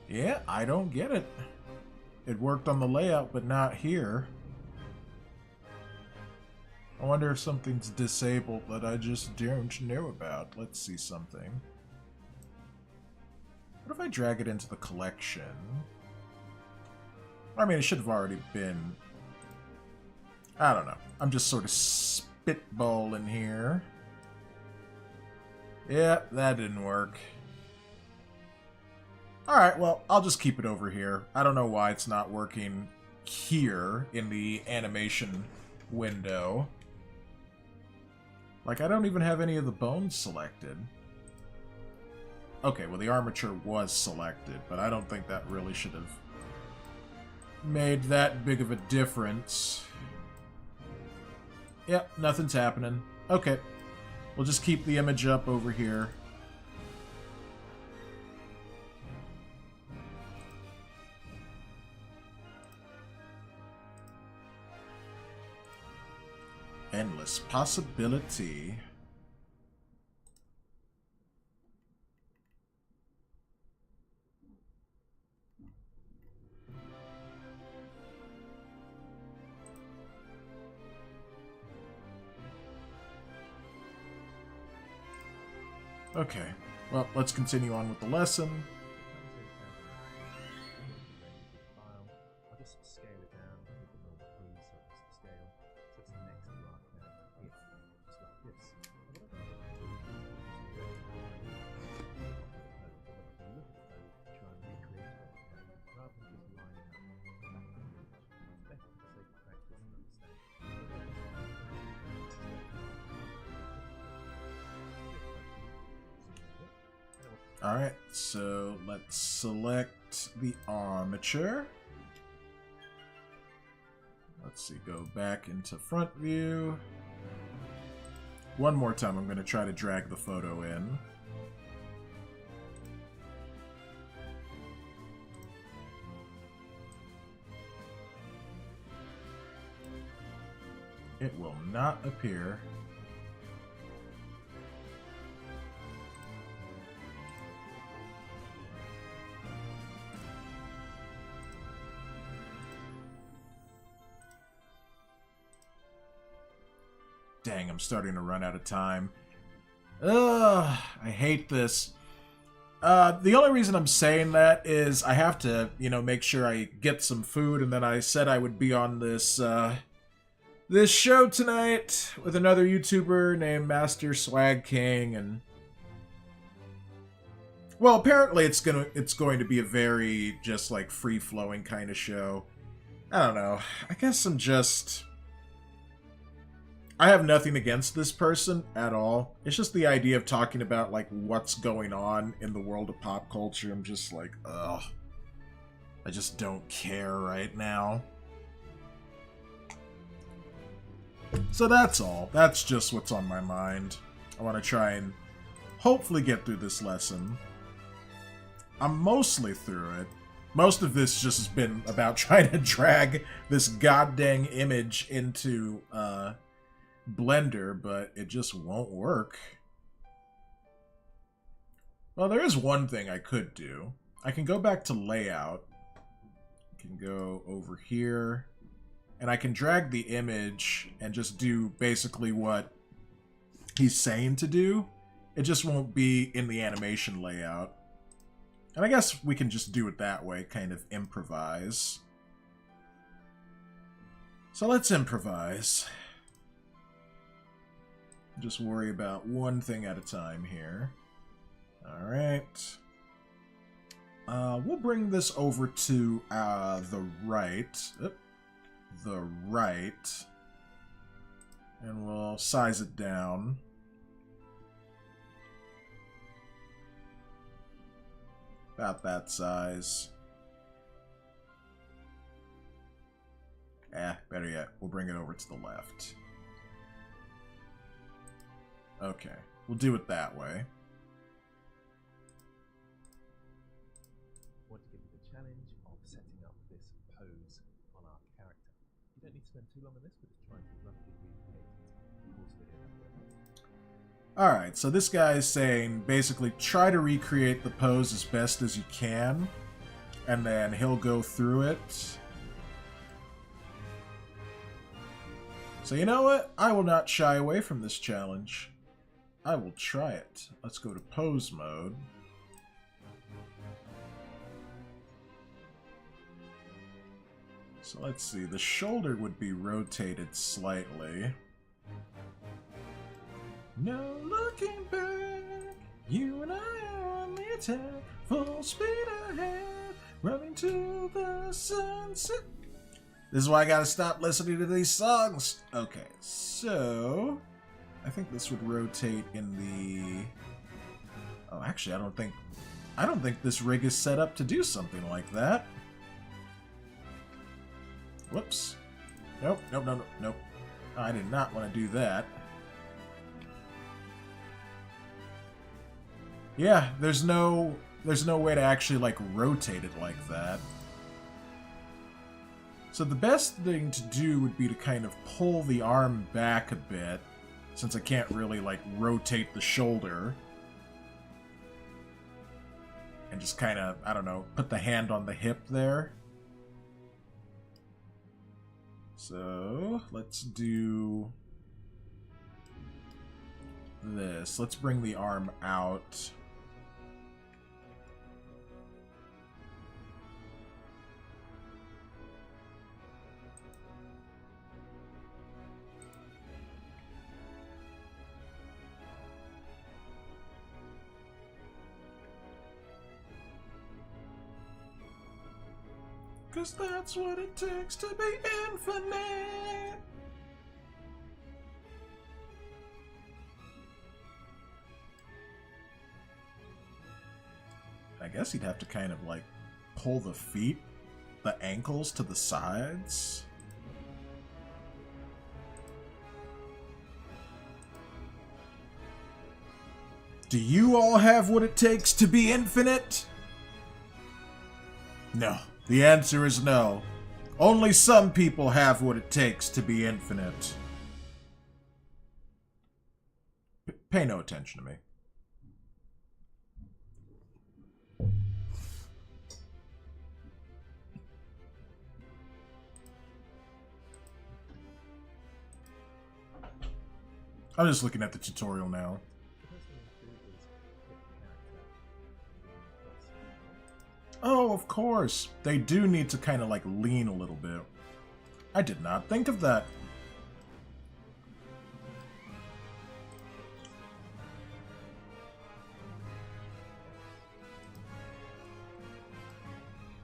Yeah, I don't get it. It worked on the layout, but not here. I wonder if something's disabled that I just don't know about. Let's see something. What if I drag it into the collection? I mean, it should have already been... I don't know. I'm just sort of spitballing here. Yeah, that didn't work. Alright, well, I'll just keep it over here. I don't know why it's not working here in the animation window. Like, I don't even have any of the bones selected. Okay, well the armature was selected, but I don't think that really should have made that big of a difference. Yep, nothing's happening. Okay, we'll just keep the image up over here. Endless possibility. Okay, well, let's continue on with the lesson. I'll just scale it down with the normal pre-scale, so it's next to our character here, just like this. And what I'm going to do is look at the code, try and recreate it rather than just lining up the back of the image. It's better for the sake of practice and understanding. Alright, so let's select the armature. Let's see, go back into front view. One more time, I'm going to try to drag the photo in. It will not appear. Dang, I'm starting to run out of time. Ugh, I hate this. The only reason I'm saying that is I have to, you know, make sure I get some food, and then I said I would be on this, this show tonight with another YouTuber named Master Swag King, and... well, apparently it's going to be a very, just, like, free-flowing kind of show. I don't know. I guess I'm just... I have nothing against this person at all. It's just the idea of talking about, like, what's going on in the world of pop culture. I'm just like, ugh. I just don't care right now. So that's all. That's just what's on my mind. I want to try and hopefully get through this lesson. I'm mostly through it. Most of this just has been about trying to drag this goddamn image into, Blender, but it just won't work. Well, there is one thing I could do. I can go back to layout. I can go over here, and I can drag the image and just do basically what he's saying to do. It just won't be in the animation layout. And I guess we can just do it that way, kind of improvise. So let's improvise. Just worry about one thing at a time here. Alright. We'll bring this over to the right. The right. And we'll size it down. About that size. Better yet, we'll bring it over to the left. Okay, we'll do it that way. I want to give you the challenge of setting up this pose on our character. You don't need to spend too long on this, but just trying to roughly recreate it. Alright, so this guy is saying basically try to recreate the pose as best as you can, and then he'll go through it. So you know what? I will not shy away from this challenge. I will try it. Let's go to pose mode. So let's see, the shoulder would be rotated slightly. No looking back, you and I are on the attack, full speed ahead, running to the sunset. This is why I gotta stop listening to these songs. Okay, so I think this would rotate in the... Oh, actually, I don't think this rig is set up to do something like that. Whoops. Nope, nope, nope, nope, nope. I did not want to do that. Yeah, there's no way to actually, like, rotate it like that. So the best thing to do would be to kind of pull the arm back a bit, since I can't really, like, rotate the shoulder. And just kind of, I don't know, put the hand on the hip there. So, let's do this. Let's bring the arm out. Cause that's what it takes to be infinite. I guess you'd have to kind of like pull the feet, the ankles to the sides. Do you all have what it takes to be infinite? No. The answer is no. Only some people have what it takes to be infinite. Pay no attention to me. I'm just looking at the tutorial now. Oh, of course. They do need to kind of like lean a little bit. I did not think of that.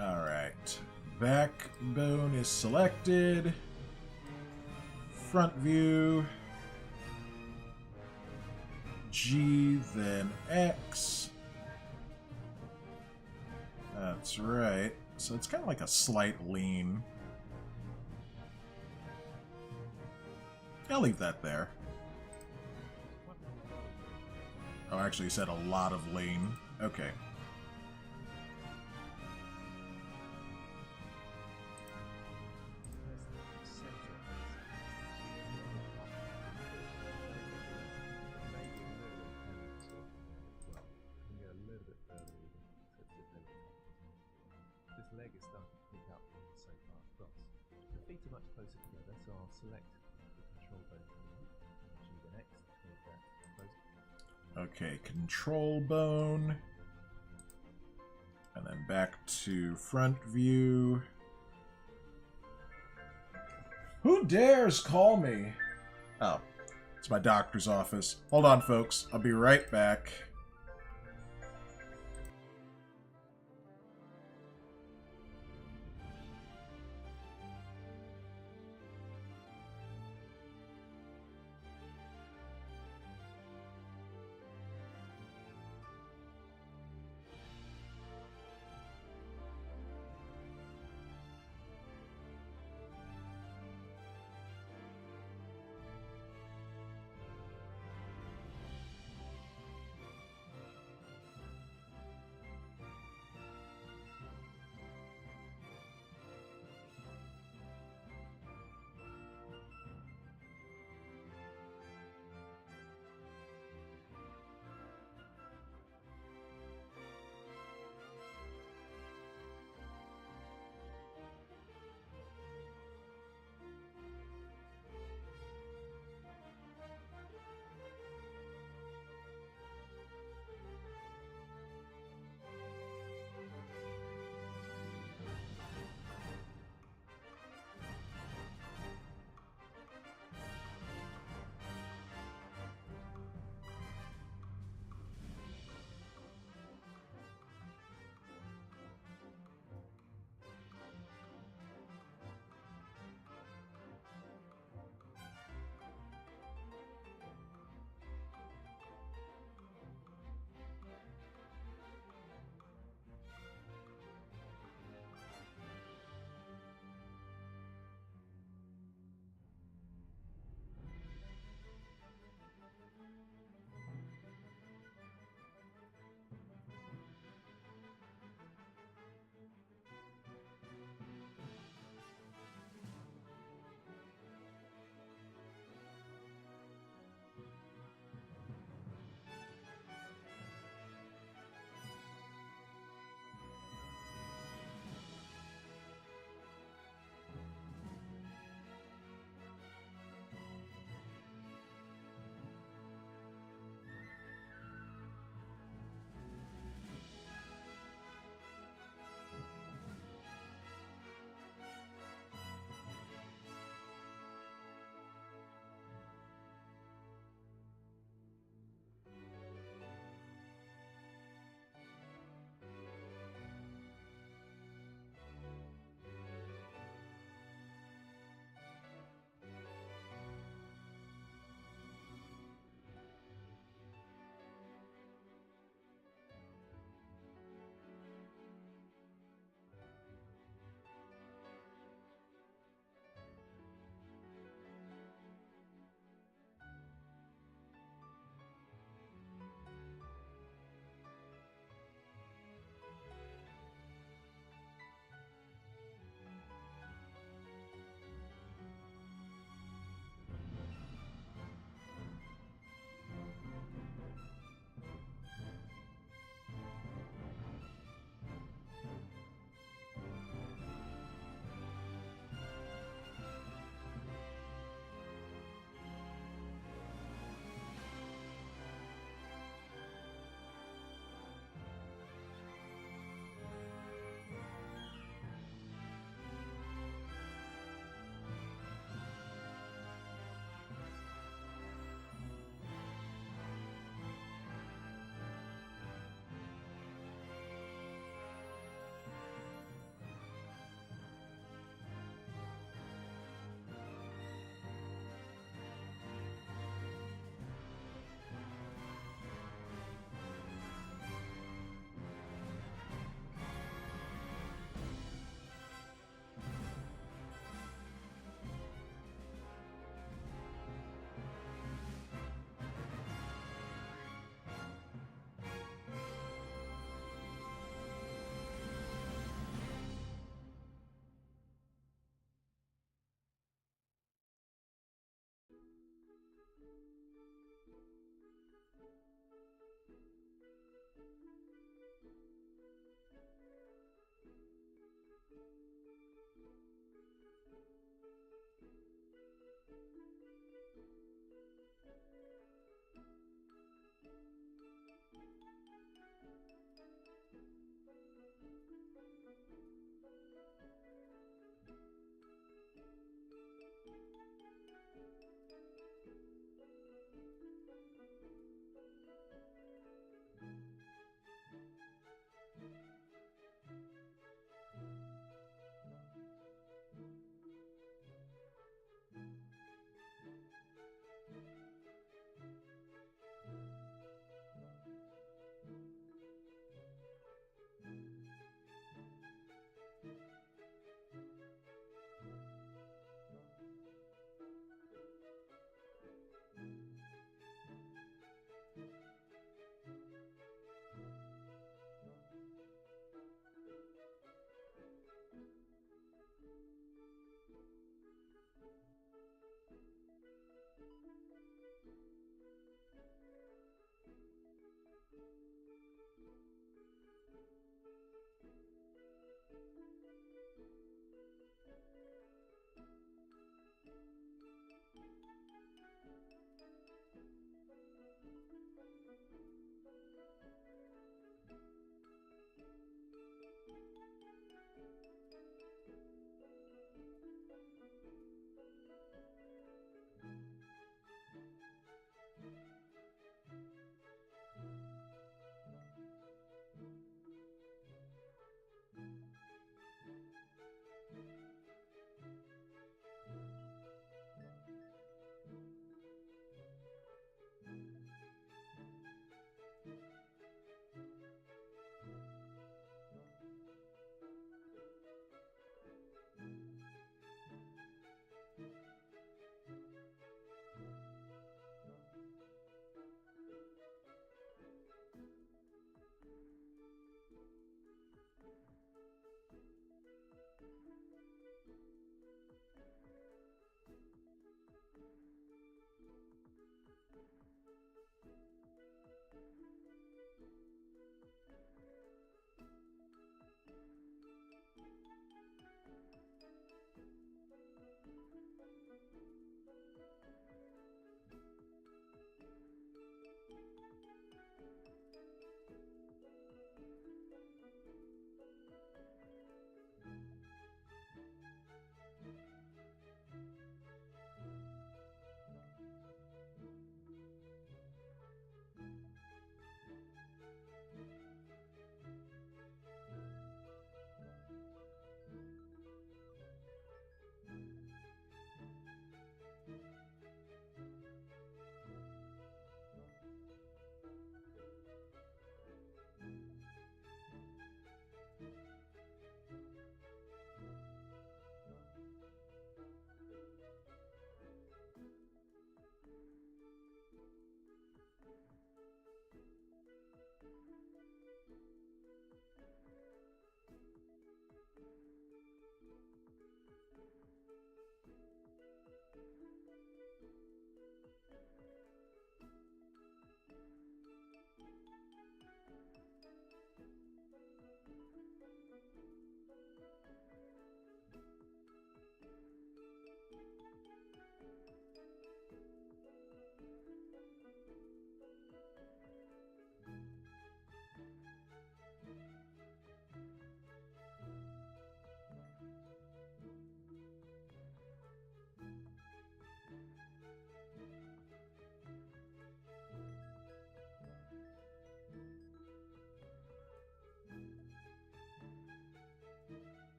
Alright. Backbone is selected. Front view. G, then X. That's right. So it's kind of like a slight lean. I'll leave that there. Oh, actually, you said a lot of lean. Okay. Leg is starting to pick up so far across. The feet are much closer together, so I'll select the control bone and choose the next to make that closer. Okay, control bone. And then back to front view. Who dares call me? Oh, it's my doctor's office. Hold on, folks. I'll be right back.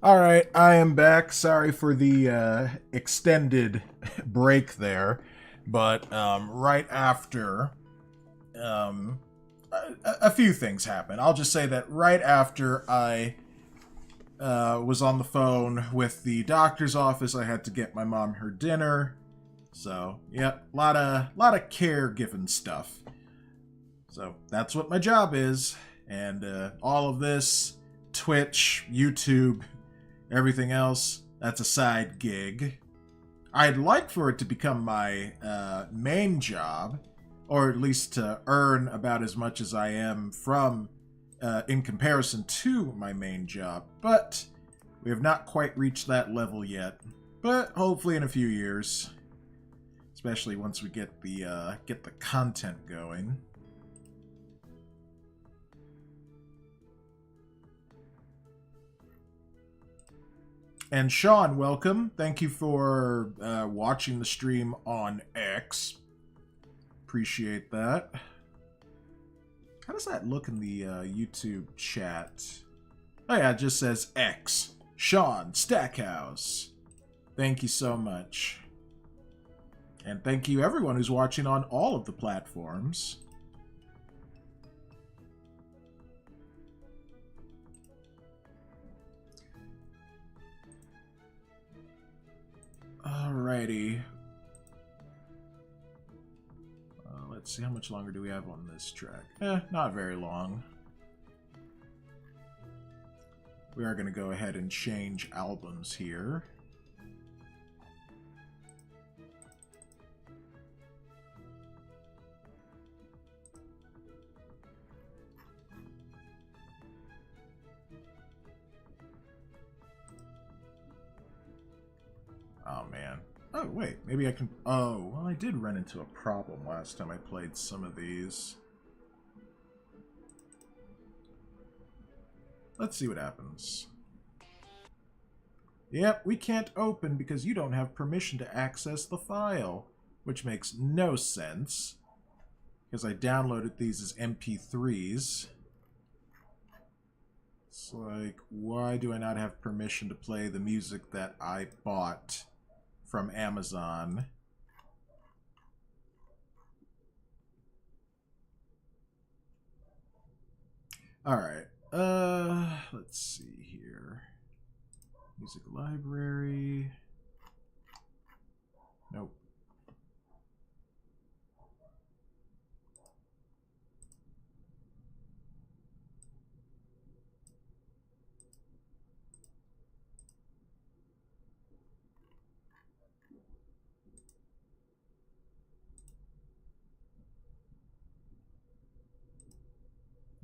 All right, I am back. Sorry for the extended break there, but right after, a few things happened. I'll just say that right after I was on the phone with the doctor's office, I had to get my mom her dinner. So, yep, lot of caregiving stuff. So that's what my job is, and all of this, Twitch, YouTube, everything else, that's a side gig. I'd like for it to become my main job, or at least to earn about as much as I am from, in comparison to my main job, but we have not quite reached that level yet. But hopefully in a few years, especially once we get the content going. And Sean, welcome. Thank you for watching the stream on X. Appreciate that. How does that look in the YouTube chat? Oh yeah, it just says X. Sean Stackhouse. Thank you so much. And thank you everyone who's watching on all of the platforms. Alrighty. Let's see, how much longer do we have on this track? Not very long. We are going to go ahead and change albums here. Oh, man. Oh, wait. Maybe I can... Oh, well, I did run into a problem last time I played some of these. Let's see what happens. Yep, we can't open because you don't have permission to access the file, which makes no sense, because I downloaded these as MP3s. It's like, why do I not have permission to play the music that I bought from Amazon? Alright, let's see here. Music library. Nope.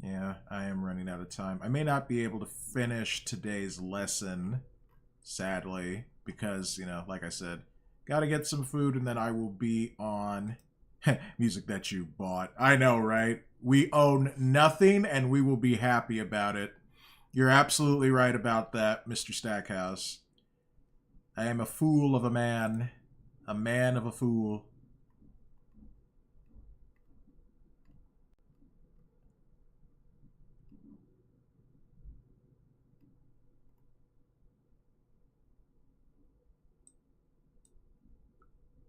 Yeah, I am running out of time. I may not be able to finish today's lesson, sadly, because, you know, like I said, gotta get some food and then I will be on music that you bought. I know, right? We own nothing and we will be happy about it. You're absolutely right about that, Mr. Stackhouse. I am a fool of a man of a fool.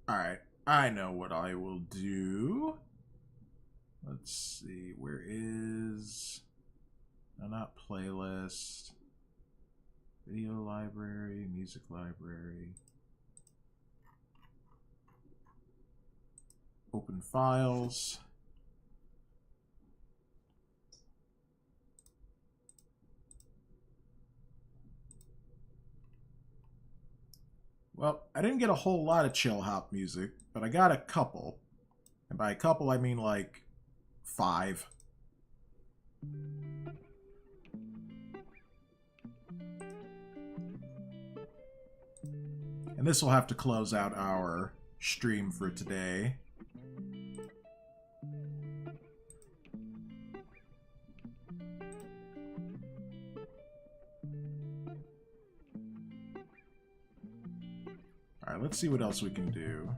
Alright, I know what I will do. Let's see, where is... No, not playlist. Video library, music library. Open files. Well, I didn't get a whole lot of chill hop music, but I got a couple. And by a couple, I mean like 5. And this will have to close out our stream for today. Alright, let's see what else we can do.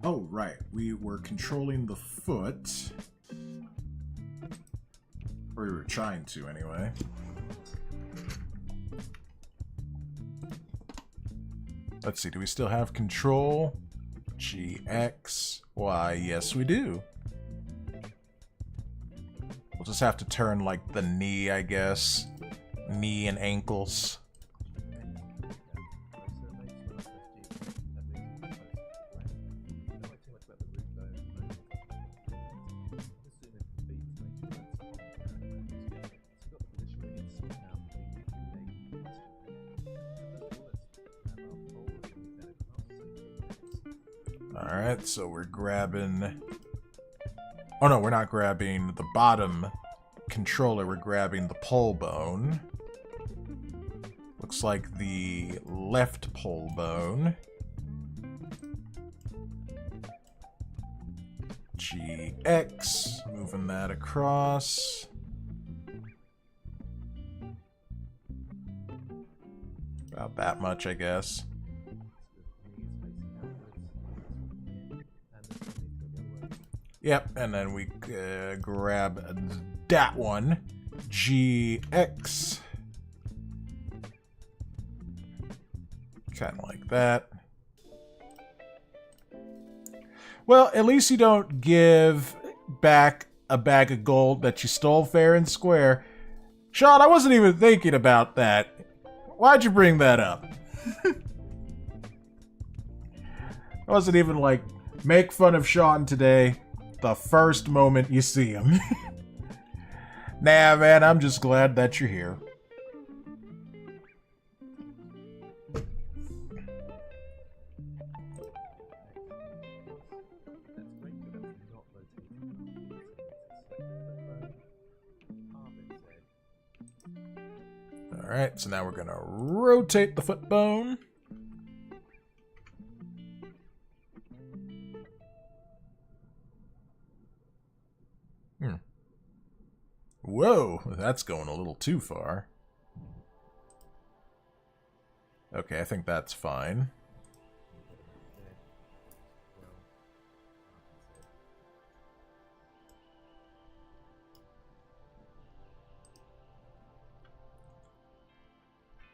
Oh, right. We were controlling the foot. Or we were trying to, anyway. Let's see, do we still have control? G, X, Y, yes we do. We'll just have to turn, like, the knee, I guess. Knee and ankles. Alright, so we're grabbing... Oh no, we're not grabbing the bottom controller, we're grabbing the pole bone. Looks like the left pole bone. GX, moving that across. About that much, I guess. Yep, and then we grab that one. GX. Kind of like that. Well, at least you don't give back a bag of gold that you stole fair and square. Sean, I wasn't even thinking about that. Why'd you bring that up? I wasn't even like, make fun of Sean today. The first moment you see him. Nah, man, I'm just glad that you're here. Alright, so now we're gonna rotate the foot bone. Whoa, that's going a little too far. Okay, I think that's fine.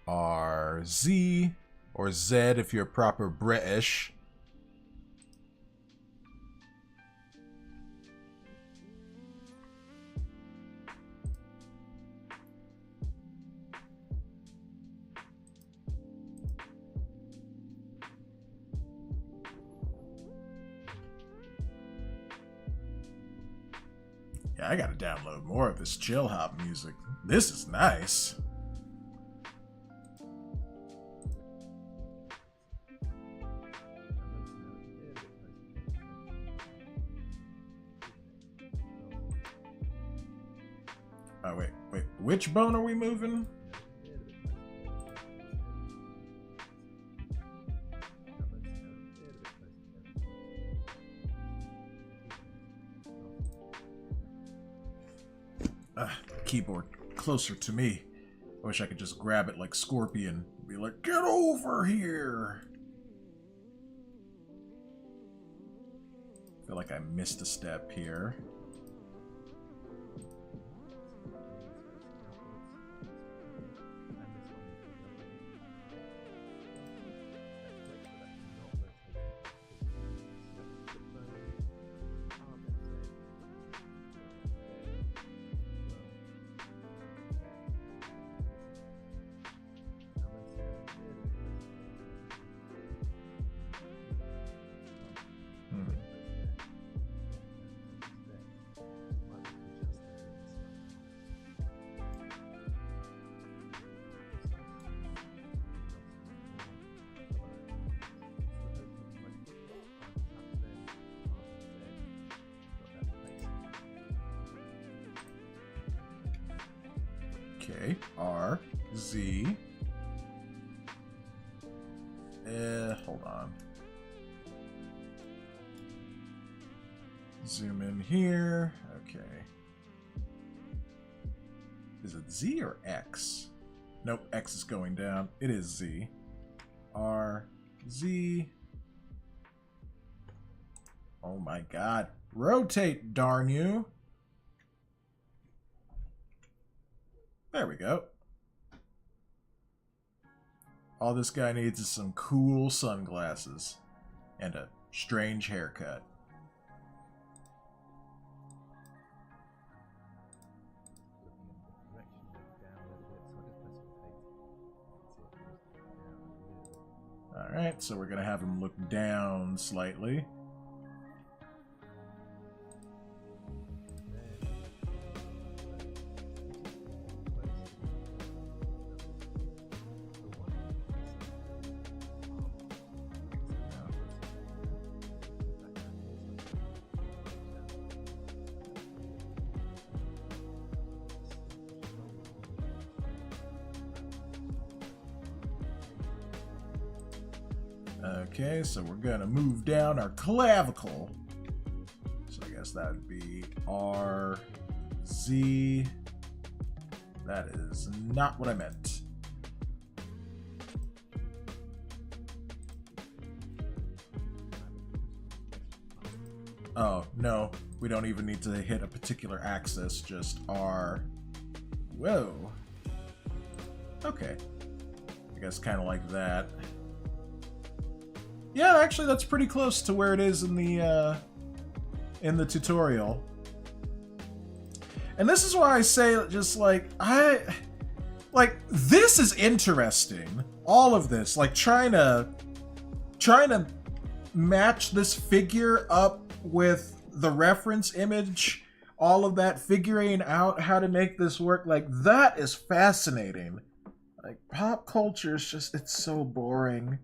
RZ, or Z if you're proper British. Yeah, I gotta download more of this chill hop music. This is nice. Oh, wait. Which bone are we moving? Keyboard closer to me. I wish I could just grab it like Scorpion and be like, get over here! I feel like I missed a step here. Okay, R, Z. Hold on. Zoom in here. Okay. Is it Z or X? Nope, X is going down. It is Z. R, Z. Oh my god. Rotate, darn you. There we go. All this guy needs is some cool sunglasses and a strange haircut. Alright, so we're going to have him look down slightly. Okay, so we're gonna move down our clavicle. So I guess that would be R, Z. That is not what I meant. Oh, no. We don't even need to hit a particular axis, just R. Whoa. Okay. I guess kind of like that. Yeah, actually, that's pretty close to where it is in the tutorial. And this is why I say, just like, this is interesting. All of this, like trying to match this figure up with the reference image, all of that, figuring out how to make this work, like that is fascinating. Like pop culture is just, it's so boring.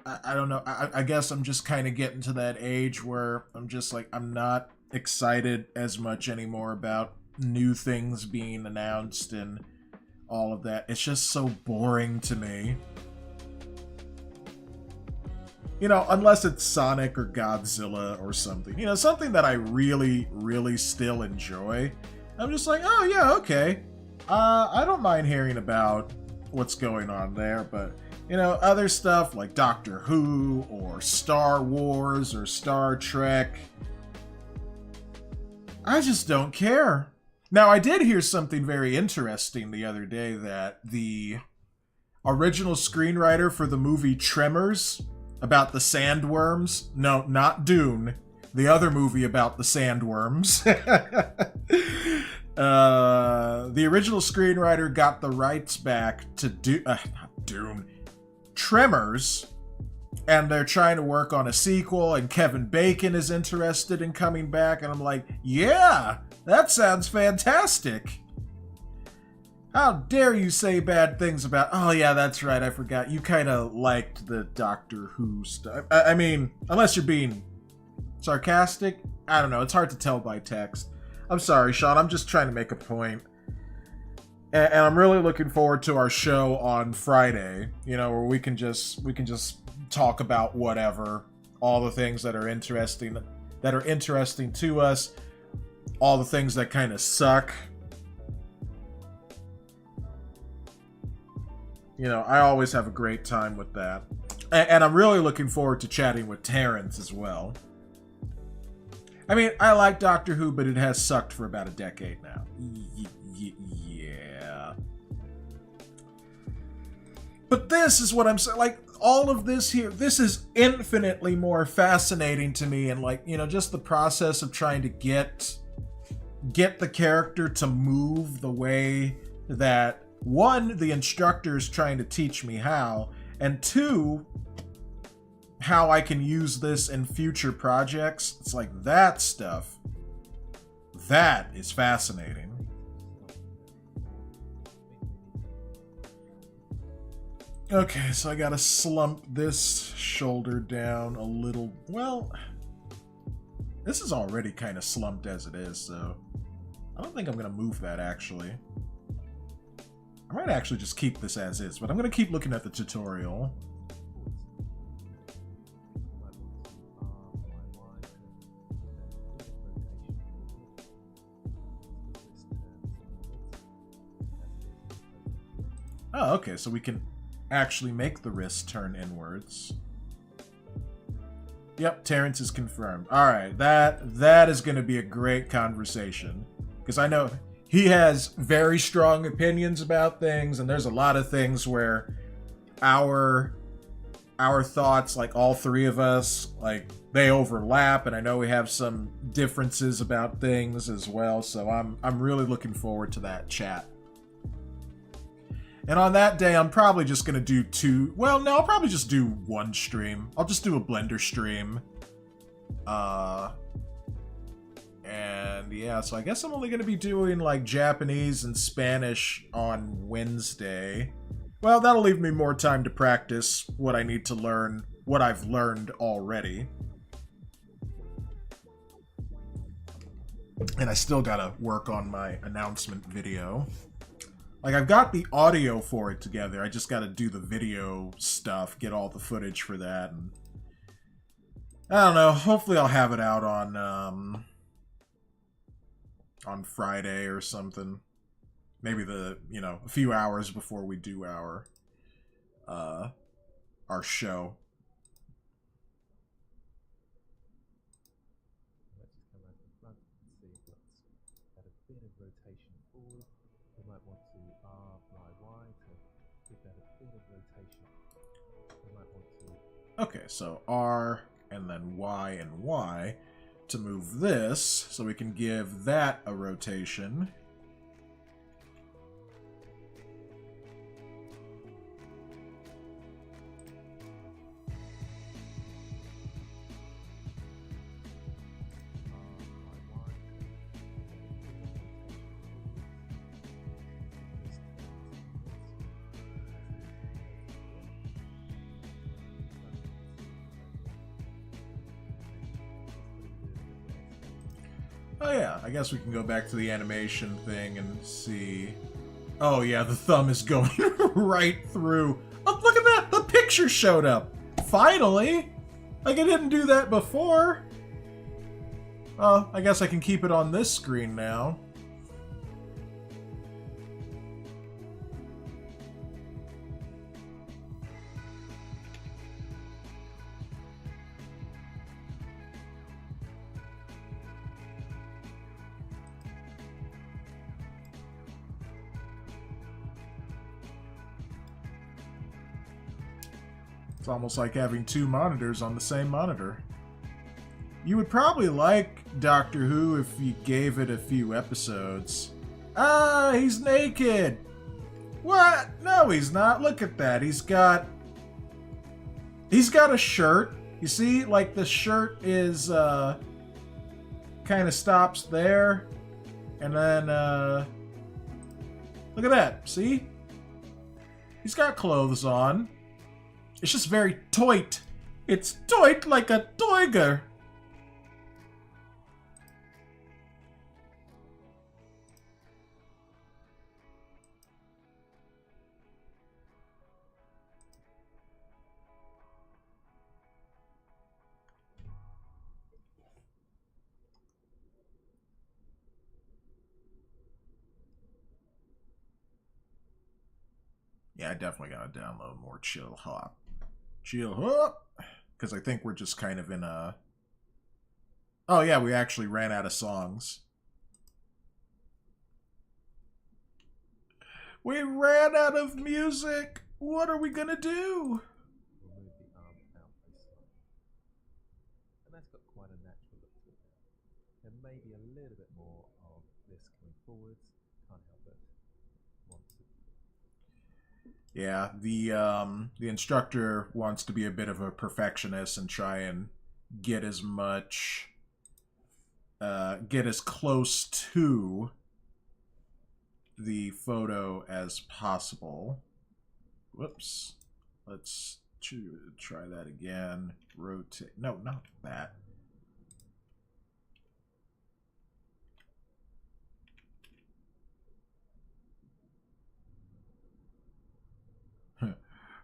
I don't know. I guess I'm just kind of getting to that age where I'm just like, I'm not excited as much anymore about new things being announced and all of that. It's just so boring to me. You know, unless it's Sonic or Godzilla or something. You know, something that I really, really still enjoy. I'm just like, oh yeah, okay. I don't mind hearing about what's going on there, but you know, other stuff like Doctor Who or Star Wars or Star Trek, I just don't care. Now, I did hear something very interesting the other day, that the original screenwriter for the movie Tremors, about the sandworms, no, not Dune, the other movie about the sandworms, the original screenwriter got the rights back to Tremors, and they're trying to work on a sequel, and Kevin Bacon is interested in coming back, and I'm like, yeah, that sounds fantastic. How dare you say bad things about, oh yeah, that's right, I forgot, you kind of liked the Doctor Who stuff. I mean, unless you're being sarcastic, I don't know, it's hard to tell by text. I'm sorry, Sean, I'm just trying to make a point. And I'm really looking forward to our show on Friday, you know, where we can just talk about whatever, all the things that are interesting to us, all the things that kind of suck. You know, I always have a great time with that. And I'm really looking forward to chatting with Terrence as well. I mean, I like Doctor Who, but it has sucked for about a decade now. Yeah. But this is what I'm saying, like, all of this here, this is infinitely more fascinating to me, and like, you know, just the process of trying to get the character to move the way that, one, the instructor is trying to teach me how, and two, how I can use this in future projects. It's like that stuff. That is fascinating. Okay, so I gotta slump this shoulder down a little. Well, this is already kind of slumped as it is, so I don't think I'm going to move that, actually. I might actually just keep this as is, but I'm going to keep looking at the tutorial. Oh, okay, so we can actually make the wrist turn inwards. Yep, Terrence is confirmed. Alright, that is going to be a great conversation. Because I know he has very strong opinions about things, and there's a lot of things where our thoughts, like all three of us, like they overlap, and I know we have some differences about things as well, so I'm really looking forward to that chat. And on that day, I'm probably just going to do two... Well, no, I'll probably just do one stream. I'll just do a Blender stream. And yeah, so I guess I'm only going to be doing like Japanese and Spanish on Wednesday. Well, that'll leave me more time to practice what I need to learn, what I've learned already. And I still got to work on my announcement video. Like, I've got the audio for it together. I just got to do the video stuff, get all the footage for that. And I don't know. Hopefully I'll have it out on Friday or something. Maybe a few hours before we do our show. Let's just come out the front and see if that's had a bit of rotation forward. We might want to R, Y, Y to give that a bit of rotation. We might want to... Okay, so R and then Y and Y to move this, so we can give that a rotation. Oh yeah, I guess we can go back to the animation thing and see... Oh yeah, the thumb is going right through. Oh, look at that! The picture showed up! Finally! Like, I didn't do that before. Oh, I guess I can keep it on this screen now. It's almost like having two monitors on the same monitor. You would probably like Doctor Who if you gave it a few episodes. Ah, he's naked! What? No, he's not. Look at that. He's got a shirt. You see, like, the shirt is, kind of stops there. And then, look at that. See? He's got clothes on. It's just very toit. It's toit like a toiger. Yeah, I definitely gotta download more Chill Hop. Chill Hop! Because I think we're just kind of in a... Oh yeah, we actually ran out of songs. We ran out of music! What are we gonna do? We'll move the arm out this side. And that's got quite a natural look to it. There may be a little bit more of this coming forwards. Can't help it. Want to. Yeah, the instructor wants to be a bit of a perfectionist and try and get as much, get as close to the photo as possible. Whoops. Let's try that again. Rotate. No, not that.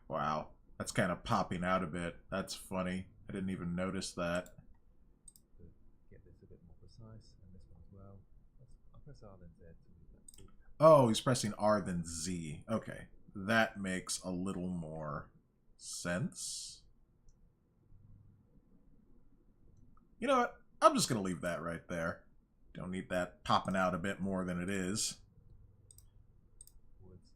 Wow. That's kind of popping out a bit. That's funny. I didn't even notice that. To get this a bit more precise, and this one as well. I'll press R then Z to move that forward. Oh, he's pressing R then Z. Okay. That makes a little more sense. You know what? I'm just going to leave that right there. Don't need that popping out a bit more than it is. Forwards.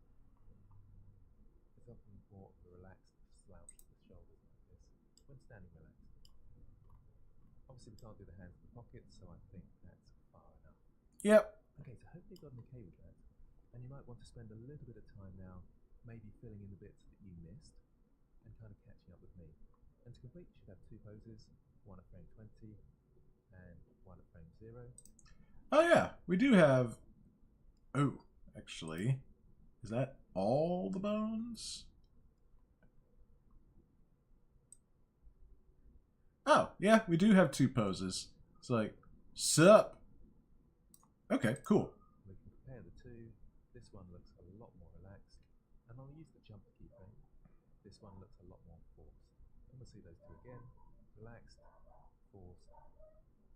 It's often important to relax, slouch the shoulders like this when standing relaxed. Obviously, we can't do the hands in the pockets, so I think that's far enough. Yep. Okay, so hopefully you got an okay with that. And you might want to spend a little bit of time now, maybe filling in the bits that you missed, and kind of catching up with me. And to complete, you should have two poses, one at frame 20, and one at frame 0. Oh, yeah. We do have... Oh, actually. Is that all the bones? Oh, yeah. We do have two poses. It's like, sup? Okay, cool. We can compare the two. This one looks a lot more relaxed. And I'll use the jump keyframe. This one looks a lot more forced. And we'll see those two again. Relaxed, forced,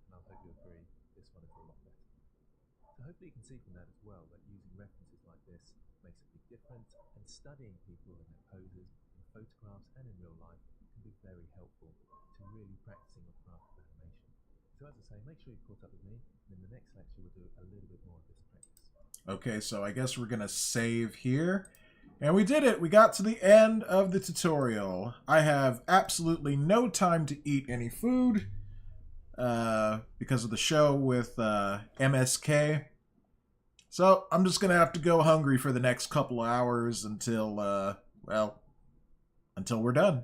and I'll hope you agree, this one is a lot better. So hopefully you can see from that as well that using references like this makes a big difference, and studying people and their poses in photographs and in real life can be very helpful to really practicing your craft of animation. So as I say, make sure you've caught up with me, and in the next lecture we'll do a little bit more of this practice. Okay, so I guess we're going to save here. And we did it! We got to the end of the tutorial. I have absolutely no time to eat any food because of the show with MSK. So I'm just going to have to go hungry for the next couple of hours until, well, until we're done.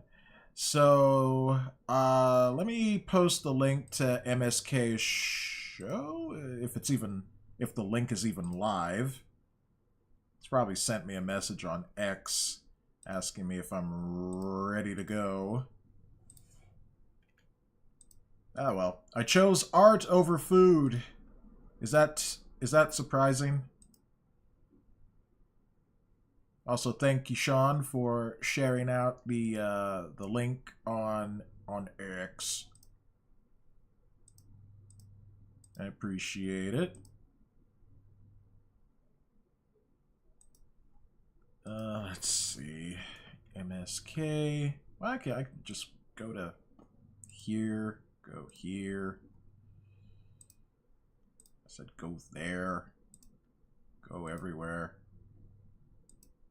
So let me post the link to MSK's show, if the link is even live. It's probably sent me a message on X asking me if I'm ready to go. Oh well. I chose art over food. Is that surprising? Also, thank you, Sean, for sharing out the link on X. I appreciate it. Let's see. MSK. Well, okay, I can just go to here, go here. I said go there. Go everywhere.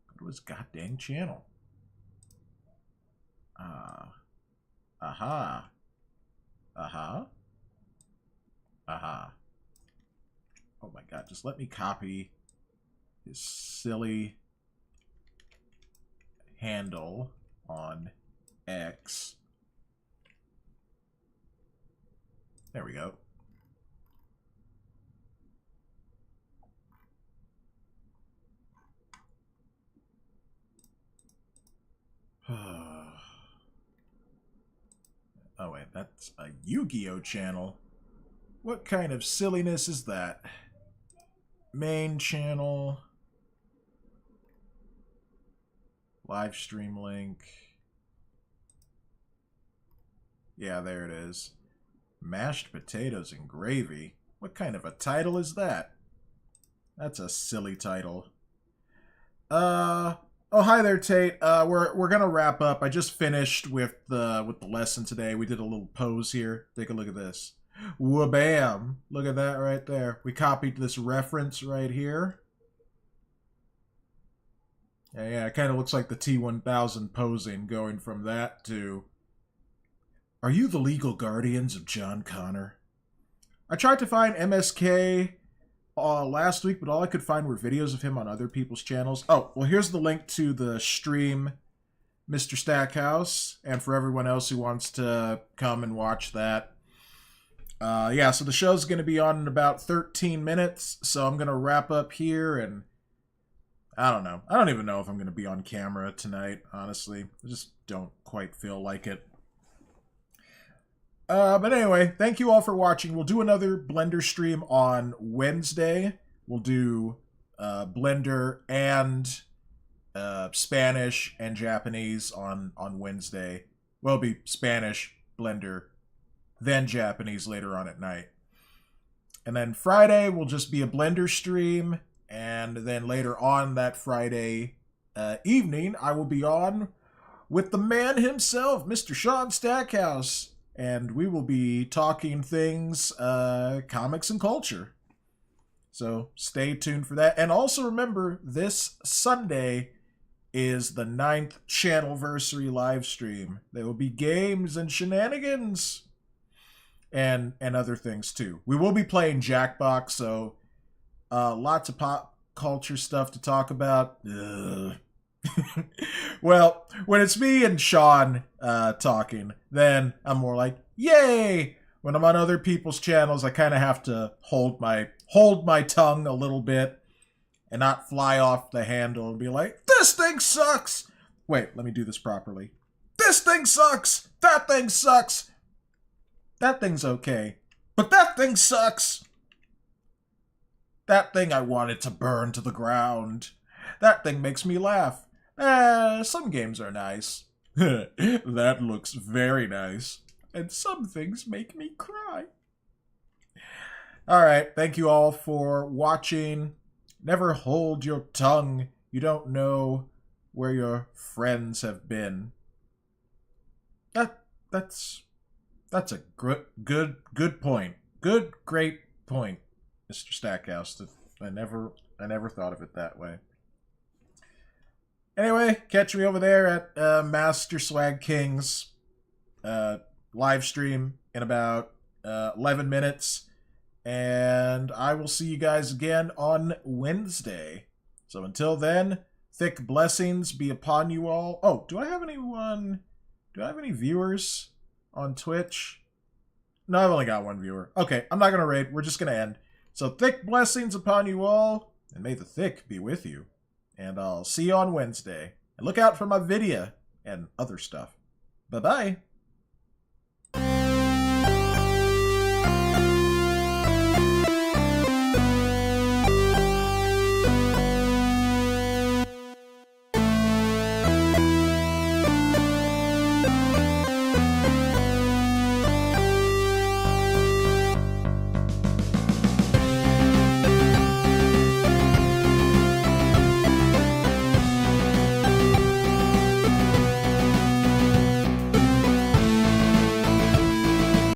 Go to his goddamn channel. Aha. Aha. Aha. Oh my god, just let me copy his silly handle on X. There we go. Oh wait, that's a Yu-Gi-Oh channel. What kind of silliness is that? Main channel. Live stream link. Yeah, there it is. Mashed potatoes and gravy. What kind of a title is that? That's a silly title. Oh, hi there, Tate. We're gonna wrap up. I just finished with the lesson today. We did a little pose here. Take a look at this. Wha-bam! Look at that right there. We copied this reference right here. Yeah, it kind of looks like the T-1000 posing, going from that to... Are you the legal guardians of John Connor? I tried to find MSK last week, but all I could find were videos of him on other people's channels. Oh, well, here's the link to the stream, Mr. Stackhouse, and for everyone else who wants to come and watch that. Yeah, so the show's going to be on in about 13 minutes, so I'm going to wrap up here, and I don't know. I don't even know if I'm going to be on camera tonight, honestly. I just don't quite feel like it. But anyway, thank you all for watching. We'll do another Blender stream on Wednesday. We'll do Blender and Spanish and Japanese on Wednesday. Well, it'll be Spanish, Blender, then Japanese later on at night. And then Friday will just be a Blender stream. And then later on that Friday evening, I will be on with the man himself, Mr. Sean Stackhouse. And we will be talking things, comics and culture. So stay tuned for that. And also remember, this Sunday is the 9th Channelversary live stream. There will be games and shenanigans. And other things too. We will be playing Jackbox, so lots of pop culture stuff to talk about. Well, when it's me and Sean talking, then I'm more like, yay! When I'm on other people's channels, I kind of have to hold my tongue a little bit and not fly off the handle and be like, this thing sucks! Wait, let me do this properly. This thing sucks! That thing sucks! That thing's okay, but that thing sucks! That thing I wanted to burn to the ground. That thing makes me laugh. Some games are nice. That looks very nice. And some things make me cry. Alright, thank you all for watching. Never hold your tongue. You don't know where your friends have been. That's a good point. Great point, Mr. Stackhouse. I never thought of it that way. Anyway, catch me over there at Master Swag King's live stream in about 11 minutes. And I will see you guys again on Wednesday. So until then, thick blessings be upon you all. Oh, do I have any viewers on Twitch? No, I've only got one viewer. Okay, I'm not going to raid. We're just going to end. So thick blessings upon you all, and may the thick be with you. And I'll see you on Wednesday. And look out for my video and other stuff. Bye-bye.